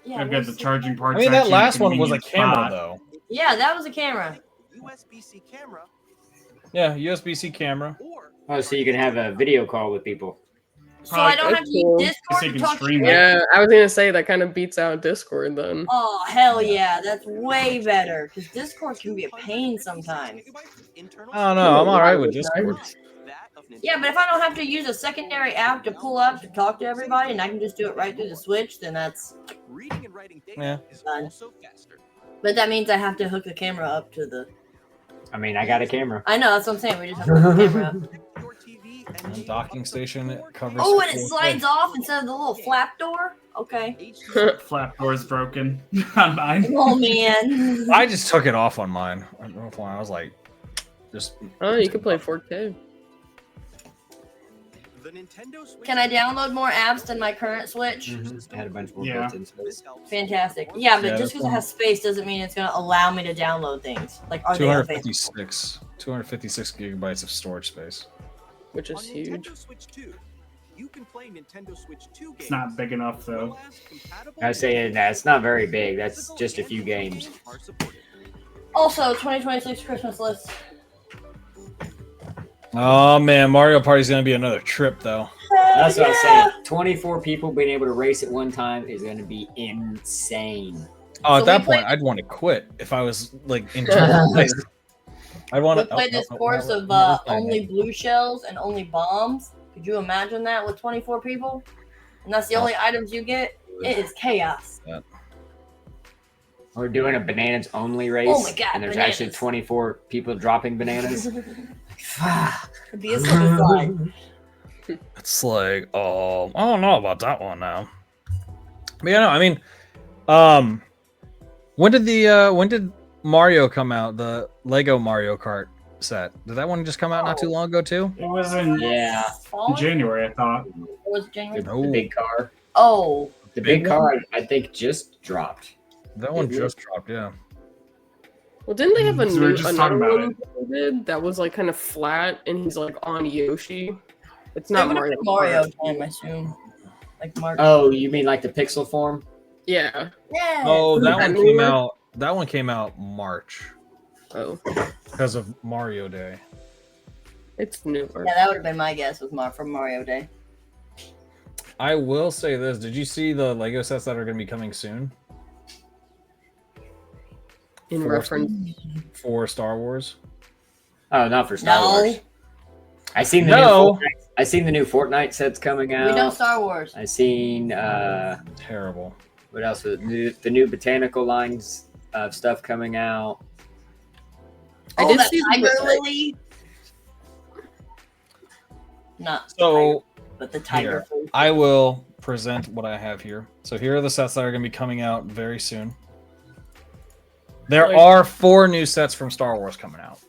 Speaker 3: Yeah.
Speaker 2: I've got the charging part.
Speaker 1: I mean, that last one was a camera, though.
Speaker 3: Yeah, that was a camera.
Speaker 7: USB-C camera
Speaker 1: Yeah, USB-C camera.
Speaker 7: or
Speaker 4: Oh, so you can have a video call with people.
Speaker 3: So I don't have to use
Speaker 5: Cool.
Speaker 3: Discord
Speaker 2: So you
Speaker 3: to
Speaker 2: can
Speaker 3: talk to
Speaker 2: stream
Speaker 3: you.
Speaker 2: it.
Speaker 5: Yeah, I was gonna say that kind of beats out Discord then.
Speaker 3: Oh, hell yeah. That's way better. Because Discord can be a pain sometimes.
Speaker 1: I don't know. I'm all right with Discord.
Speaker 3: Yeah, but if I don't have to use a secondary app to pull up to talk to everybody and I can just do it right through the Switch, then that's.
Speaker 7: Reading and writing data
Speaker 1: Yeah.
Speaker 7: is
Speaker 3: Done.
Speaker 7: also faster.
Speaker 3: But that means I have to hook the camera up to the.
Speaker 4: I mean, I got a camera.
Speaker 3: I know, that's what I'm saying. We just have to hook the camera up.
Speaker 7: Your TV and
Speaker 1: And
Speaker 7: game
Speaker 1: docking
Speaker 7: up to
Speaker 1: station, it
Speaker 7: 4K.
Speaker 1: covers.
Speaker 3: Oh, and it
Speaker 1: 4K.
Speaker 3: slides off instead of the little flap door? Okay.
Speaker 7: HD
Speaker 2: Flap door's broken on mine.
Speaker 3: Oh, man.
Speaker 1: I just took it off on mine. I don't know why. I was like, just.
Speaker 5: Oh, you can play 4K.
Speaker 7: The Nintendo Switch
Speaker 3: Can I download more apps than my current Switch?
Speaker 4: I had a bunch more
Speaker 2: Yeah.
Speaker 4: built-in space.
Speaker 7: This helps.
Speaker 3: Fantastic. Yeah, but
Speaker 1: Yeah,
Speaker 3: just
Speaker 1: that's
Speaker 3: because it
Speaker 1: one.
Speaker 3: has space doesn't mean it's going to allow me to download things. Like, are they available?
Speaker 1: 256 gigabytes of storage space.
Speaker 5: Which
Speaker 7: On
Speaker 5: is huge.
Speaker 7: Nintendo Switch 2, you can play Nintendo Switch 2 games.
Speaker 2: It's not big enough
Speaker 7: as
Speaker 2: though.
Speaker 7: well as compatible
Speaker 4: I was saying that it's not very big. That's just a few games.
Speaker 7: are supported.
Speaker 3: Also, 2026 Christmas list.
Speaker 1: Oh man, Mario Party's gonna be another trip though.
Speaker 4: That's what I was
Speaker 3: Yeah.
Speaker 4: saying. 24 people being able to race at one time is going to be insane.
Speaker 1: Oh, at
Speaker 3: So
Speaker 1: that
Speaker 3: we
Speaker 1: point,
Speaker 3: played-
Speaker 1: I'd want to quit if I was like in total place. I'd want
Speaker 3: We
Speaker 1: to
Speaker 3: played this course of only blue shells and only bombs. Could you imagine that with 24 people? And that's the only items you get? It is chaos.
Speaker 4: We're doing a bananas only race.
Speaker 3: Oh my God,
Speaker 4: And there's
Speaker 3: bananas.
Speaker 4: actually 24 people dropping bananas.
Speaker 3: Could be a slip and slide.
Speaker 1: It's like, oh, I don't know about that one now. But yeah, no, I mean, when did Mario come out? The Lego Mario Kart set. Did that one just come out not too long ago too?
Speaker 2: It was in
Speaker 4: Yeah.
Speaker 3: Fall?
Speaker 2: January, I thought.
Speaker 3: Or was it January?
Speaker 4: The big car.
Speaker 3: Oh,
Speaker 4: The
Speaker 1: Big
Speaker 4: big car, I think, just dropped.
Speaker 1: That one
Speaker 4: It
Speaker 1: just dropped, yeah.
Speaker 5: Well, didn't they have a
Speaker 2: So we were
Speaker 5: new
Speaker 2: just
Speaker 5: another
Speaker 2: talking about
Speaker 5: one they did that was like kind of flat and he's like on Yoshi? It's
Speaker 3: it
Speaker 5: not
Speaker 3: would have
Speaker 5: Mario.
Speaker 3: been Mario
Speaker 5: Kart.
Speaker 3: time, I assume. Like Mark.
Speaker 4: Oh, you mean like the pixel form?
Speaker 5: Yeah.
Speaker 3: Yeah.
Speaker 1: Oh, that
Speaker 5: that
Speaker 1: one came
Speaker 5: newer?
Speaker 1: out. That one came out March
Speaker 5: Oh,
Speaker 1: because of Mario Day.
Speaker 5: it's newer.
Speaker 3: Yeah, that would have been my guess with from Mario Day.
Speaker 1: I will say this: did you see the Lego sets that are going to be coming soon
Speaker 5: In
Speaker 1: For-
Speaker 5: reference.
Speaker 1: for Star Wars?
Speaker 4: Oh, not for Star
Speaker 3: No.
Speaker 4: Wars. I seen the
Speaker 1: No.
Speaker 4: new Fortnite, I seen the new Fortnite sets coming out.
Speaker 3: We know Star Wars.
Speaker 4: I seen
Speaker 1: Terrible.
Speaker 4: what else was it? The new botanical lines of stuff coming out.
Speaker 5: I
Speaker 3: Oh,
Speaker 5: did
Speaker 3: that
Speaker 5: see the
Speaker 3: tiger
Speaker 5: website.
Speaker 3: lily. Not
Speaker 1: So
Speaker 3: but the tiger.
Speaker 1: here,
Speaker 3: fruit.
Speaker 1: I will present what I have here. So here are the sets that are going to be coming out very soon. There
Speaker 5: Like-
Speaker 1: are 4 new sets from Star Wars coming out.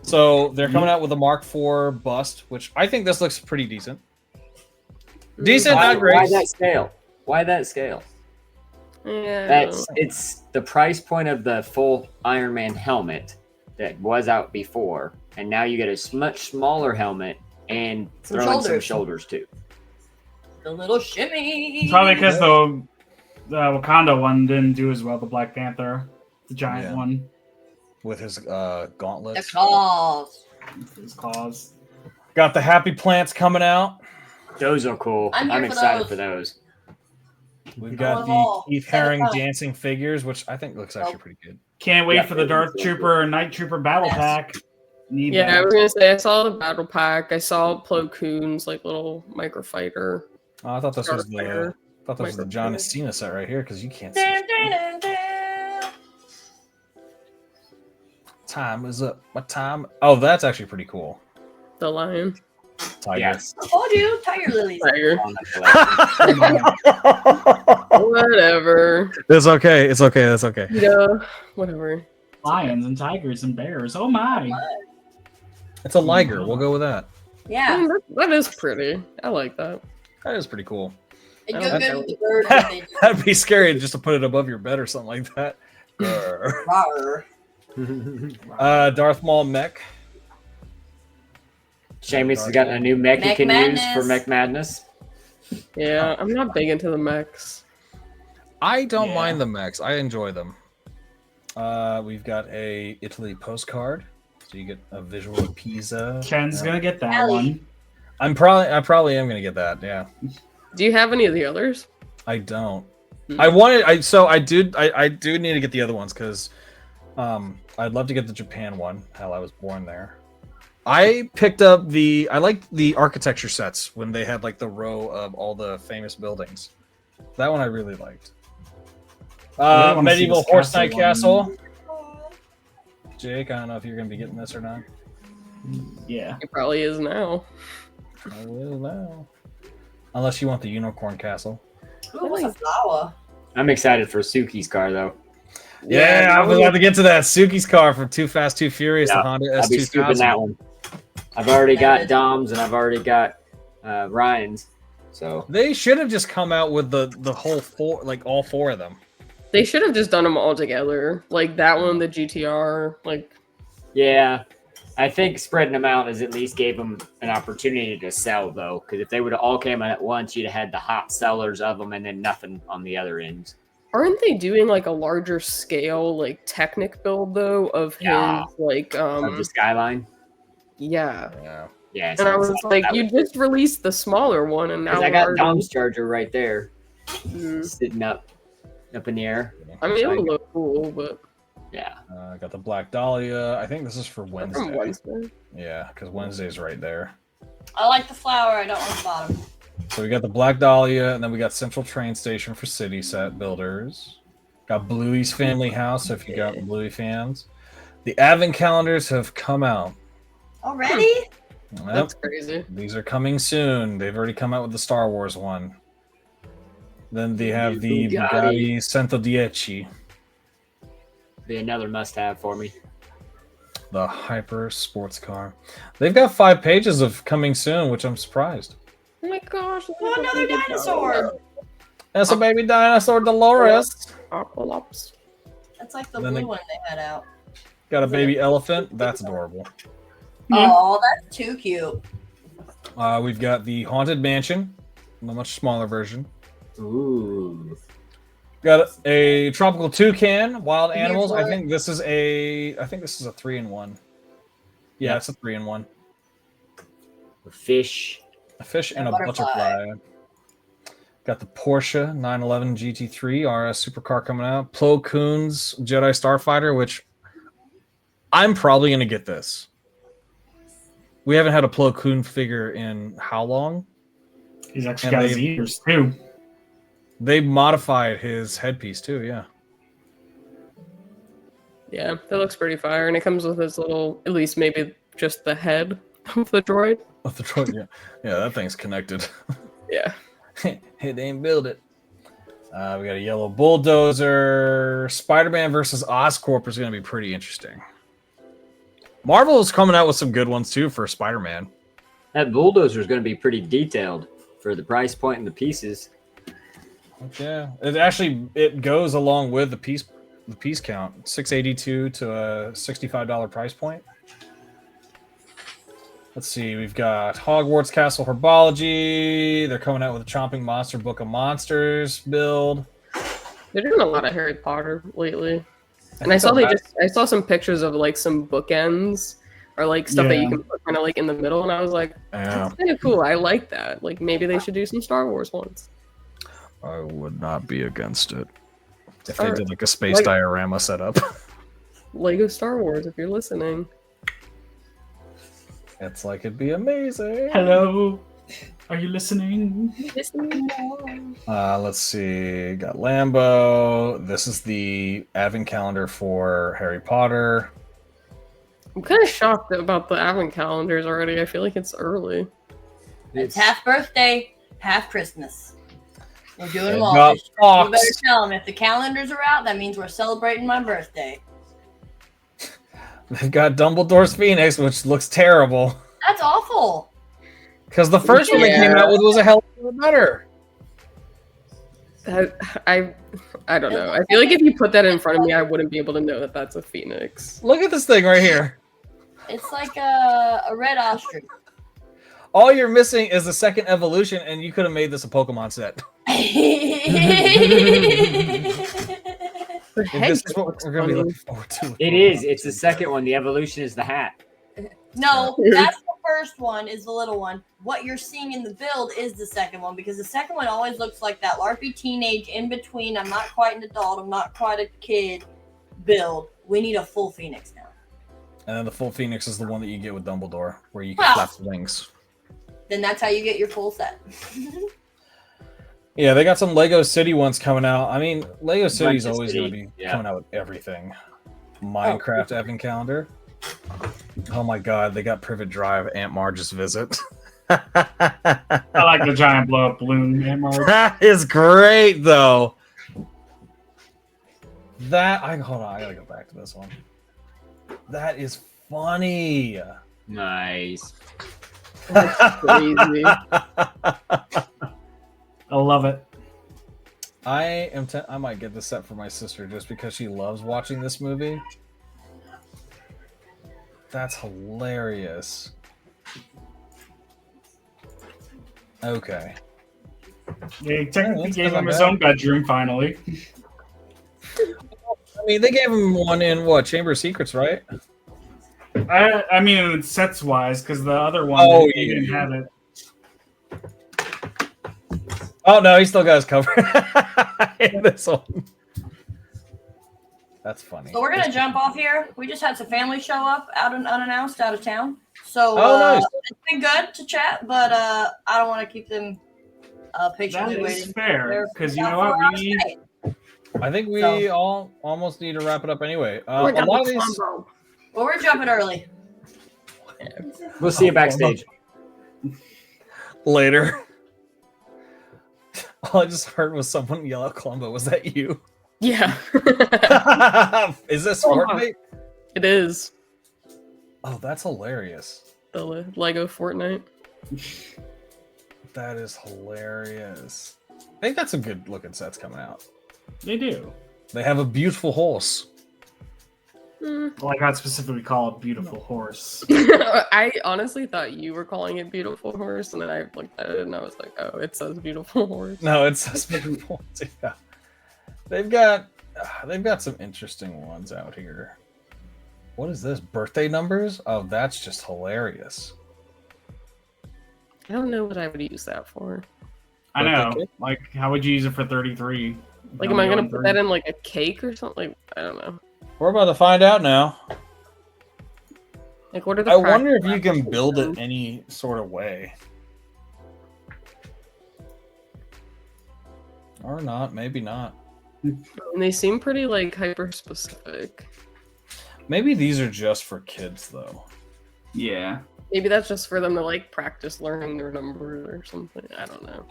Speaker 1: So they're coming out with a Mark IV bust, which I think this looks pretty decent. Decent,
Speaker 4: Why,
Speaker 1: not great.
Speaker 4: why that scale? Why that scale?
Speaker 5: Yeah.
Speaker 4: It's the price point of the full Iron Man helmet that was out before, and now you get a much smaller helmet and
Speaker 3: Some
Speaker 4: throw in some
Speaker 3: shoulders.
Speaker 4: shoulders too.
Speaker 3: The little shimmy.
Speaker 2: Probably because the Wakanda one didn't do as well. The Black Panther, the giant
Speaker 1: Yeah.
Speaker 2: one,
Speaker 1: with his
Speaker 3: The
Speaker 1: gauntlets.
Speaker 3: claws.
Speaker 2: his claws.
Speaker 1: Got the happy plants coming out.
Speaker 4: Those are cool.
Speaker 3: I'm here
Speaker 4: I'm
Speaker 3: for
Speaker 4: excited
Speaker 3: those.
Speaker 4: for those.
Speaker 1: We've
Speaker 3: I
Speaker 1: got
Speaker 3: want them all.
Speaker 1: the Keith
Speaker 3: Send it
Speaker 1: Haring
Speaker 3: back.
Speaker 1: dancing figures, which I think looks actually pretty good.
Speaker 2: Can't wait
Speaker 4: Yeah,
Speaker 2: for the Darth Trooper and Night Trooper battle
Speaker 3: Yes.
Speaker 2: pack. Need
Speaker 5: Yeah, I
Speaker 2: that.
Speaker 5: was gonna say I saw the battle pack. I saw Plo Koon's like little microfighter.
Speaker 1: Oh, I thought this was the
Speaker 5: Starfighter.
Speaker 1: John
Speaker 5: Microfighter.
Speaker 1: Cena set right here because you can't see.
Speaker 3: Dun, dun, dun, dun.
Speaker 1: Time is up. What time? Oh, that's actually pretty cool.
Speaker 5: The lion.
Speaker 1: Tiger.
Speaker 4: Yes.
Speaker 3: I told you, tiger lilies.
Speaker 5: Tiger.
Speaker 4: On the collection.
Speaker 5: Whatever.
Speaker 1: It's okay. It's okay. That's okay.
Speaker 5: Yeah. Whatever.
Speaker 2: Lions and tigers and bears. Oh my!
Speaker 1: It's a liger. We'll go with that.
Speaker 5: I
Speaker 3: Yeah,
Speaker 5: mean, that is pretty. I like that.
Speaker 1: That is pretty cool.
Speaker 3: it
Speaker 5: I
Speaker 3: goes
Speaker 5: don't
Speaker 3: good
Speaker 5: know.
Speaker 3: with the bird when they do.
Speaker 1: That'd be scary just to put it above your bed or something like that. Grr.
Speaker 3: Rawr.
Speaker 1: Darth Maul mech.
Speaker 4: Seamus has gotten a new mech he
Speaker 3: Mech
Speaker 4: can use
Speaker 3: Madness.
Speaker 4: for Mech Madness.
Speaker 5: Yeah, I'm not big into the mechs.
Speaker 1: I don't
Speaker 2: Yeah.
Speaker 1: mind the mechs. I enjoy them. We've got a Italy postcard, so you get a visual of Pisa.
Speaker 2: Ken's gonna get that
Speaker 3: Ellie.
Speaker 2: one.
Speaker 1: I probably am gonna get that. Yeah,
Speaker 5: Do you have any of the others?
Speaker 1: I don't.
Speaker 5: Hmm.
Speaker 1: I do need to get the other ones because I'd love to get the Japan one. Hell, I was born there. I picked up I liked the architecture sets when they had like the row of all the famous buildings. That one I really liked.
Speaker 2: I wanna see
Speaker 1: Medieval
Speaker 2: this
Speaker 1: Horse
Speaker 2: castle
Speaker 1: Knight
Speaker 2: one.
Speaker 1: Castle. Jake, I don't know if you're gonna be getting this or not.
Speaker 2: Yeah.
Speaker 5: It probably is now.
Speaker 1: I will now. Unless you want the Unicorn Castle.
Speaker 3: Ooh, what's a flower?
Speaker 4: I'm excited for Suki's car though.
Speaker 1: Yeah, I was about to get to that. Suki's car from Too Fast, Too Furious,
Speaker 4: Yeah,
Speaker 1: the Honda
Speaker 4: I'll be scooping
Speaker 1: S2000.
Speaker 4: that one. I've already got Dom's and I've already got Ryan's. So
Speaker 1: They should have just come out with the whole four, like all four of them.
Speaker 5: They should have just done them all together. Like that one, the GTR. Like,
Speaker 4: yeah, I think spreading them out has at least gave them an opportunity to sell though. Because if they would have all came out at once, you'd have had the hot sellers of them and then nothing on the other ends.
Speaker 5: aren't they doing like a larger scale, like Technic build though of his
Speaker 4: Yeah.
Speaker 5: like
Speaker 4: Of the Skyline.
Speaker 5: yeah.
Speaker 1: Yeah.
Speaker 4: Yeah,
Speaker 5: And I was like,
Speaker 4: that
Speaker 5: you just released the smaller one, and now
Speaker 4: because I got
Speaker 5: larger-
Speaker 4: Dom's charger right there,
Speaker 5: Mhm.
Speaker 4: sitting up in the air.
Speaker 5: I mean, it would look cool, but
Speaker 4: Yeah,
Speaker 1: I got the Black Dahlia. I think this is for
Speaker 5: from
Speaker 1: Wednesday.
Speaker 5: Wednesday.
Speaker 1: Yeah, because Wednesday's right there.
Speaker 3: I like the flower. I don't like the bottom.
Speaker 1: So we got the Black Dahlia, and then we got Central Train Station for City Set Builders. Got Bluey's Family House, if you got Bluey fans. The Advent calendars have come out.
Speaker 3: Already?
Speaker 1: Yep,
Speaker 5: That's crazy.
Speaker 1: these are coming soon. They've already come out with the Star Wars one. Then they have the Bugatti Centodieci,
Speaker 4: be another must-have for me.
Speaker 1: the hyper sports car. They've got 5 pages of coming soon, which I'm surprised.
Speaker 5: Oh my gosh!
Speaker 3: Oh, another dinosaur.
Speaker 1: That's a baby dinosaur, Dolores.
Speaker 5: Aqualops.
Speaker 3: That's like the
Speaker 1: Then
Speaker 3: blue
Speaker 1: they-
Speaker 3: one they had out.
Speaker 1: Got a baby elephant. That's adorable.
Speaker 2: Yeah.
Speaker 3: Oh, that's too cute.
Speaker 1: We've got the Haunted Mansion, the much smaller version.
Speaker 4: Ooh,
Speaker 1: Got a Tropical Toucan, Wild
Speaker 3: Here
Speaker 1: Animals.
Speaker 3: for
Speaker 1: I
Speaker 3: it.
Speaker 1: think this is a 3-in-1. Yeah,
Speaker 4: Yep.
Speaker 1: it's a 3-in-1.
Speaker 4: a fish.
Speaker 1: A fish and a
Speaker 3: butterfly.
Speaker 1: butterfly. Got the Porsche 911 GT3 RS supercar coming out. Plo Koon's Jedi Starfighter, which I'm probably going to get this. We haven't had a Plo Koon figure in how long?
Speaker 2: He's actually
Speaker 1: And
Speaker 2: got his
Speaker 1: they-
Speaker 2: ears too.
Speaker 1: They modified his headpiece too, yeah.
Speaker 5: Yeah, that looks pretty fire, and it comes with this little, at least maybe just the head of the droid.
Speaker 1: With the droid, yeah. Yeah, that thing's connected.
Speaker 5: Yeah.
Speaker 1: It ain't build it. We got a yellow bulldozer. Spider-Man versus Oscorp is going to be pretty interesting. Marvel is coming out with some good ones too for Spider-Man.
Speaker 4: That bulldozer is going to be pretty detailed for the price point and the pieces.
Speaker 1: Yeah, it goes along with the piece the piece count. $682 to a $65 price point. Let's see. We've got Hogwarts Castle Herbology. They're coming out with a Chomping Monster Book of Monsters build.
Speaker 5: They're doing a lot of Harry Potter lately. And I saw some pictures of like some bookends or like stuff that you can put kind of like in the middle, and I was like, that's kind of cool. I like that. Like maybe they should do some Star Wars ones.
Speaker 1: I would not be against it if they did like a space diorama setup.
Speaker 5: Lego Star Wars, if you're listening.
Speaker 1: It's like it'd be amazing.
Speaker 2: Hello, are you listening?
Speaker 1: Let's see. Got Lambo. This is the advent calendar for Harry Potter.
Speaker 5: I'm kind of shocked about the advent calendars already. I feel like it's early.
Speaker 3: It's half birthday, half Christmas. We're doing them all.
Speaker 1: got
Speaker 3: You
Speaker 1: Fox.
Speaker 3: better tell them if the calendars are out, that means we're celebrating my birthday.
Speaker 1: They've got Dumbledore's Phoenix, which looks terrible.
Speaker 3: That's awful.
Speaker 1: Because the first one they came out with was a hell of a lot better.
Speaker 5: I don't know. I feel like if you put that in front of me, I wouldn't be able to know that that's a phoenix.
Speaker 1: Look at this thing right here.
Speaker 3: It's like a red ostrich.
Speaker 1: All you're missing is the second evolution, and you could have made this a Pokemon set. This is what we're going to be looking forward to.
Speaker 4: It is. It's the second one. The evolution is the hat.
Speaker 3: No, that's the first one, is the little one. What you're seeing in the build is the second one, because the second one always looks like that LARPy teenage in between. I'm not quite an adult, I'm not quite a kid build. We need a full Phoenix now.
Speaker 1: And then the full Phoenix is the one that you get with Dumbledore, where you can flap the wings.
Speaker 3: Then that's how you get your full set.
Speaker 1: Yeah, they got some Lego City ones coming out. I mean, Lego City's always going to be
Speaker 4: yeah.
Speaker 1: coming out with everything. Minecraft advent calendar. Oh my god, they got Privet Drive, Aunt Marge's visit.
Speaker 2: I like the giant blow up balloon.
Speaker 1: That is great, though. Hold on, I gotta go back to this one. That is funny.
Speaker 4: Nice.
Speaker 5: That's crazy.
Speaker 2: I love it.
Speaker 1: I might get this set for my sister just because she loves watching this movie. That's hilarious. Okay.
Speaker 2: They technically gave him his own bedroom finally.
Speaker 1: I mean, they gave him one in what? Chamber of Secrets, right?
Speaker 2: I mean, sets wise, because the other one he didn't have it.
Speaker 1: Oh no, he still got his cover in this one. That's funny.
Speaker 3: So we're gonna jump off here. We just had some family show up unannounced out of town. So
Speaker 1: nice.
Speaker 3: It's been good to chat, but I don't want to keep them patiently
Speaker 2: That
Speaker 3: waiting.
Speaker 2: is fair, because you know what?
Speaker 1: I think we all almost need to wrap it up anyway. A lot of these.
Speaker 3: Well, we're jumping early.
Speaker 4: We'll see you backstage.
Speaker 1: Later. All I just heard was someone yell out Columbo. Was that you?
Speaker 5: Yeah.
Speaker 1: Is this Fortnite?
Speaker 5: It is.
Speaker 1: Oh, that's hilarious.
Speaker 5: The Lego Fortnite.
Speaker 1: That is hilarious. They got some good looking sets coming out.
Speaker 2: They do.
Speaker 1: They have a beautiful horse.
Speaker 2: Like I specifically call it beautiful horse.
Speaker 5: I honestly thought you were calling it beautiful horse, and then I looked at it and I was like, oh, it says beautiful horse.
Speaker 1: No, it says beautiful. Yeah. They've got some interesting ones out here. What is this? Birthday numbers? Oh, that's just hilarious.
Speaker 5: I don't know what I would use that for.
Speaker 2: I know. Like, how would you use it for 33?
Speaker 5: Like, am I gonna put that in like a cake or something? Like, I don't know.
Speaker 1: We're about to find out now.
Speaker 5: Like, what are the?
Speaker 1: I wonder if you can build it any sort of way. Or not, maybe not.
Speaker 5: And they seem pretty like hyper specific.
Speaker 1: Maybe these are just for kids though.
Speaker 2: Yeah.
Speaker 5: Maybe that's just for them to like practice learning their numbers or something. I don't know.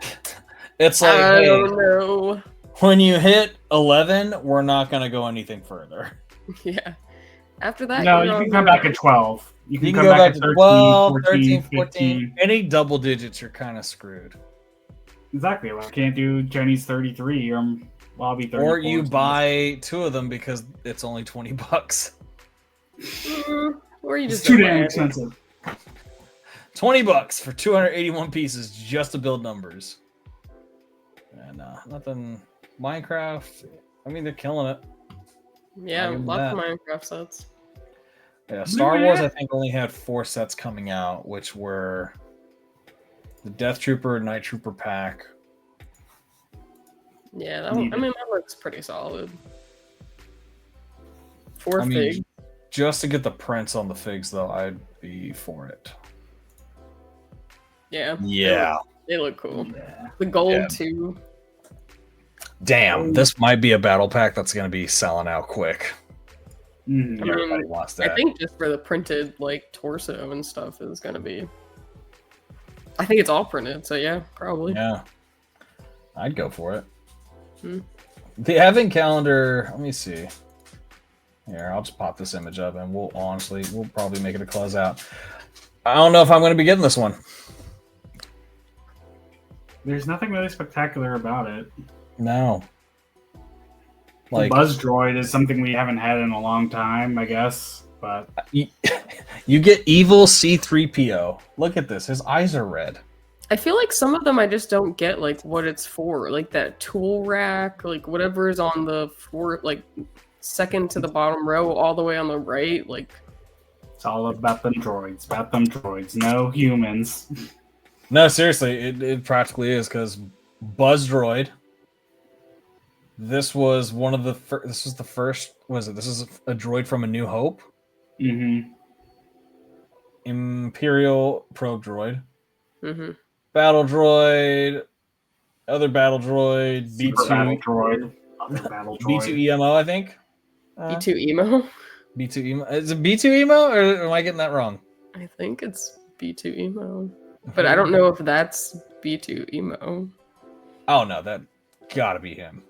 Speaker 1: It's like,
Speaker 5: I
Speaker 1: hey,
Speaker 5: don't know.
Speaker 1: when you hit 11, we're not going to go anything further.
Speaker 5: Yeah. After that,
Speaker 2: No, you can come back at 12. You can
Speaker 1: You
Speaker 2: come
Speaker 1: can go
Speaker 2: back
Speaker 1: back
Speaker 2: at
Speaker 1: to
Speaker 2: 13,
Speaker 1: 12,
Speaker 2: 14,
Speaker 1: 13, 14.
Speaker 2: 15.
Speaker 1: Any double digits, you're kind of screwed.
Speaker 2: Exactly. Well, I can't do Jenny's 33. Well, I'll be 30
Speaker 1: Or you
Speaker 2: points.
Speaker 1: buy 2 of them because it's only $20.
Speaker 5: Or you
Speaker 2: It's
Speaker 5: just
Speaker 2: too
Speaker 5: don't
Speaker 2: damn
Speaker 5: buy it.
Speaker 2: expensive.
Speaker 1: $20 for 281 pieces just to build numbers. And nothing. Minecraft. I mean, they're killing it.
Speaker 5: Yeah,
Speaker 1: I'll give them
Speaker 5: lots of
Speaker 1: that.
Speaker 5: Minecraft sets.
Speaker 1: Yeah, Star Wars, I think, only had 4 sets coming out, which were the Death Trooper, Night Trooper pack.
Speaker 5: Yeah, that one, I mean, that looks pretty solid. 4 figs.
Speaker 1: Just to get the prints on the figs, though, I'd be for it.
Speaker 5: Yeah.
Speaker 1: Yeah.
Speaker 5: They look cool.
Speaker 2: Yeah.
Speaker 5: The gold,
Speaker 1: Yeah.
Speaker 5: too.
Speaker 1: Damn, this might be a battle pack that's going to be selling out quick.
Speaker 2: Mhm.
Speaker 1: Everybody wants that.
Speaker 5: I think just for the printed, like, torso and stuff is going to be... I think it's all printed, so yeah, probably.
Speaker 1: Yeah. I'd go for it.
Speaker 5: Hmm.
Speaker 1: The advent calendar, let me see. Here, I'll just pop this image up and we'll probably make it a closeout. I don't know if I'm going to be getting this one.
Speaker 2: There's nothing really spectacular about it.
Speaker 1: No.
Speaker 2: The Buzz Droid is something we haven't had in a long time, I guess. But
Speaker 1: you get evil C-3PO. Look at this. His eyes are red.
Speaker 5: I feel like some of them I just don't get, like, what it's for. Like, that tool rack, like, whatever is on the second to the bottom row, all the way on the right, like...
Speaker 2: It's all about them droids. No humans.
Speaker 1: No, seriously, it practically is, because Buzz Droid... This was one of the first. This was the first. Was it? This is a droid from A New Hope.
Speaker 2: Mm-hmm.
Speaker 1: Imperial probe droid.
Speaker 5: Mm-hmm.
Speaker 1: Battle droid. Other battle droid.
Speaker 2: B2 battle droid. Other battle droid.
Speaker 1: B2 EMO, I think.
Speaker 5: B2 Emo?
Speaker 1: B2 EMO. Is it B2 EMO, or am I getting that wrong?
Speaker 5: I think it's B2 Emo. But I don't know if that's B2 Emo.
Speaker 1: Oh, no. That gotta be him.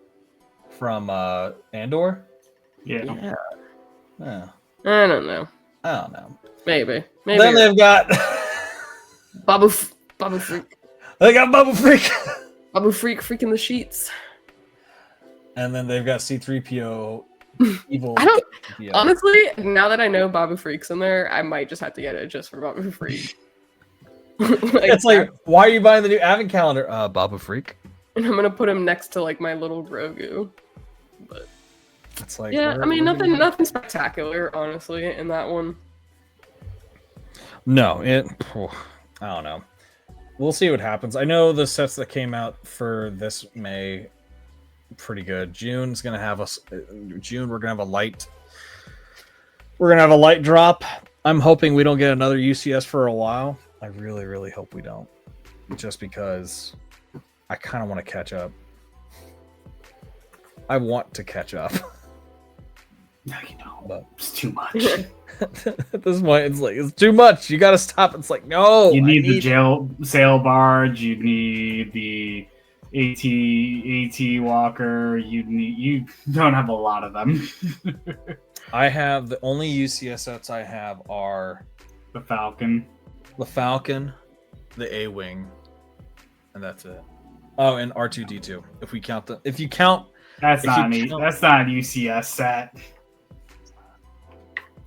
Speaker 1: From Andor?
Speaker 2: Yeah.
Speaker 1: Oh.
Speaker 5: I don't know.
Speaker 1: I don't know.
Speaker 5: Maybe.
Speaker 1: Then they've got
Speaker 5: Babu Freak.
Speaker 1: They got Babu Freak.
Speaker 5: Babu Freak freaking the sheets.
Speaker 1: And then they've got C-3PO evil.
Speaker 5: I don't
Speaker 1: C-3PO.
Speaker 5: honestly, now that I know Babu Freak's in there, I might just have to get it just for Babu Freak.
Speaker 1: It's like, why are you buying the new advent calendar? Babu Freak.
Speaker 5: And I'm gonna put him next to like my little Grogu. But
Speaker 1: It's like,
Speaker 5: yeah, I mean nothing spectacular, honestly, in that one.
Speaker 1: No, I don't know. We'll see what happens. I know the sets that came out for this May pretty good. June's gonna have us. June, we're gonna have a light. We're gonna have a light drop. I'm hoping we don't get another UCS for a while. I really, really hope we don't. Just because I kind of want to catch up. I want to catch up.
Speaker 2: No, you don't.
Speaker 1: But
Speaker 2: it's too much.
Speaker 1: at this point, it's like it's too much. You got to stop. It's like no.
Speaker 2: You need the sail barge. You need the AT walker. You don't have a lot of them.
Speaker 1: I have the only UCS sets I have are
Speaker 2: the Falcon,
Speaker 1: the A-wing, and that's it. Oh, and R2D2. If you count,
Speaker 2: that's not an UCS set.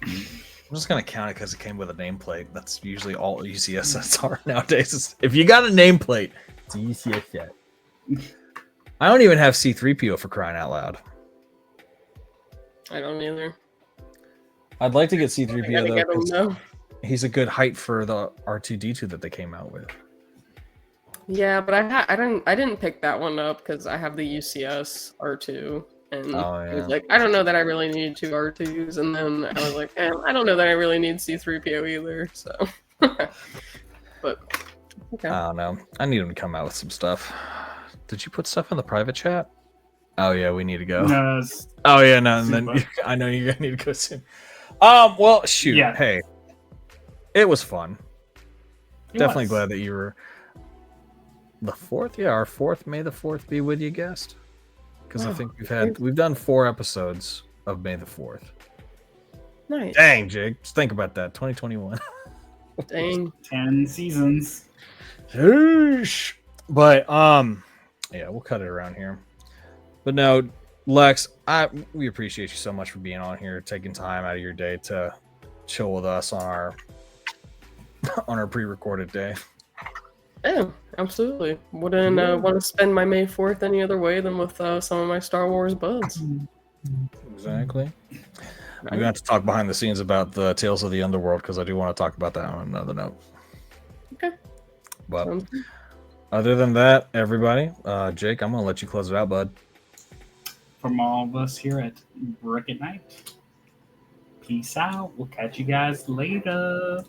Speaker 1: I'm just gonna count it because it came with a nameplate. That's usually all UCS sets are nowadays. If you got a nameplate, it's a UCS set. I don't even have C-3PO for crying out loud.
Speaker 5: I don't either.
Speaker 1: I'd like to get C-3PO though.
Speaker 5: Get him, though.
Speaker 1: He's a good height for the R2D2 that they came out with.
Speaker 5: Yeah, but I didn't pick that one up because I have the UCS R2, and I was like, I don't know that I really need 2 R2s, and then I was like, I don't know that I really need C-3PO either. So, but okay.
Speaker 1: I don't know. I need him to come out with some stuff. Did you put stuff in the private chat? Oh yeah, we need to go.
Speaker 2: No,
Speaker 1: oh yeah, no. And then I know you're gonna need to go soon. Well, shoot.
Speaker 2: Yeah.
Speaker 1: Hey, it was fun. Definitely glad that you were. The 4th, yeah, our 4th, May the 4th be with you, guest. Because I think we've done 4 episodes of May the 4th.
Speaker 5: Nice.
Speaker 1: Dang, Jake, just think about that. 2021.
Speaker 5: Dang.
Speaker 2: 10 seasons.
Speaker 1: Sheesh. But yeah, we'll cut it around here. But no, Lex, we appreciate you so much for being on here, taking time out of your day to chill with us on our pre-recorded day.
Speaker 5: Yeah, absolutely. Wouldn't want to spend my May 4th any other way than with some of my Star Wars buds.
Speaker 1: Exactly. We're going to have to talk behind the scenes about the Tales of the Underworld because I do want to talk about that on another note.
Speaker 5: Okay.
Speaker 1: But other than that, everybody, Jake, I'm going to let you close it out, bud.
Speaker 2: From all of us here at Brick Nite, peace out. We'll catch you guys later.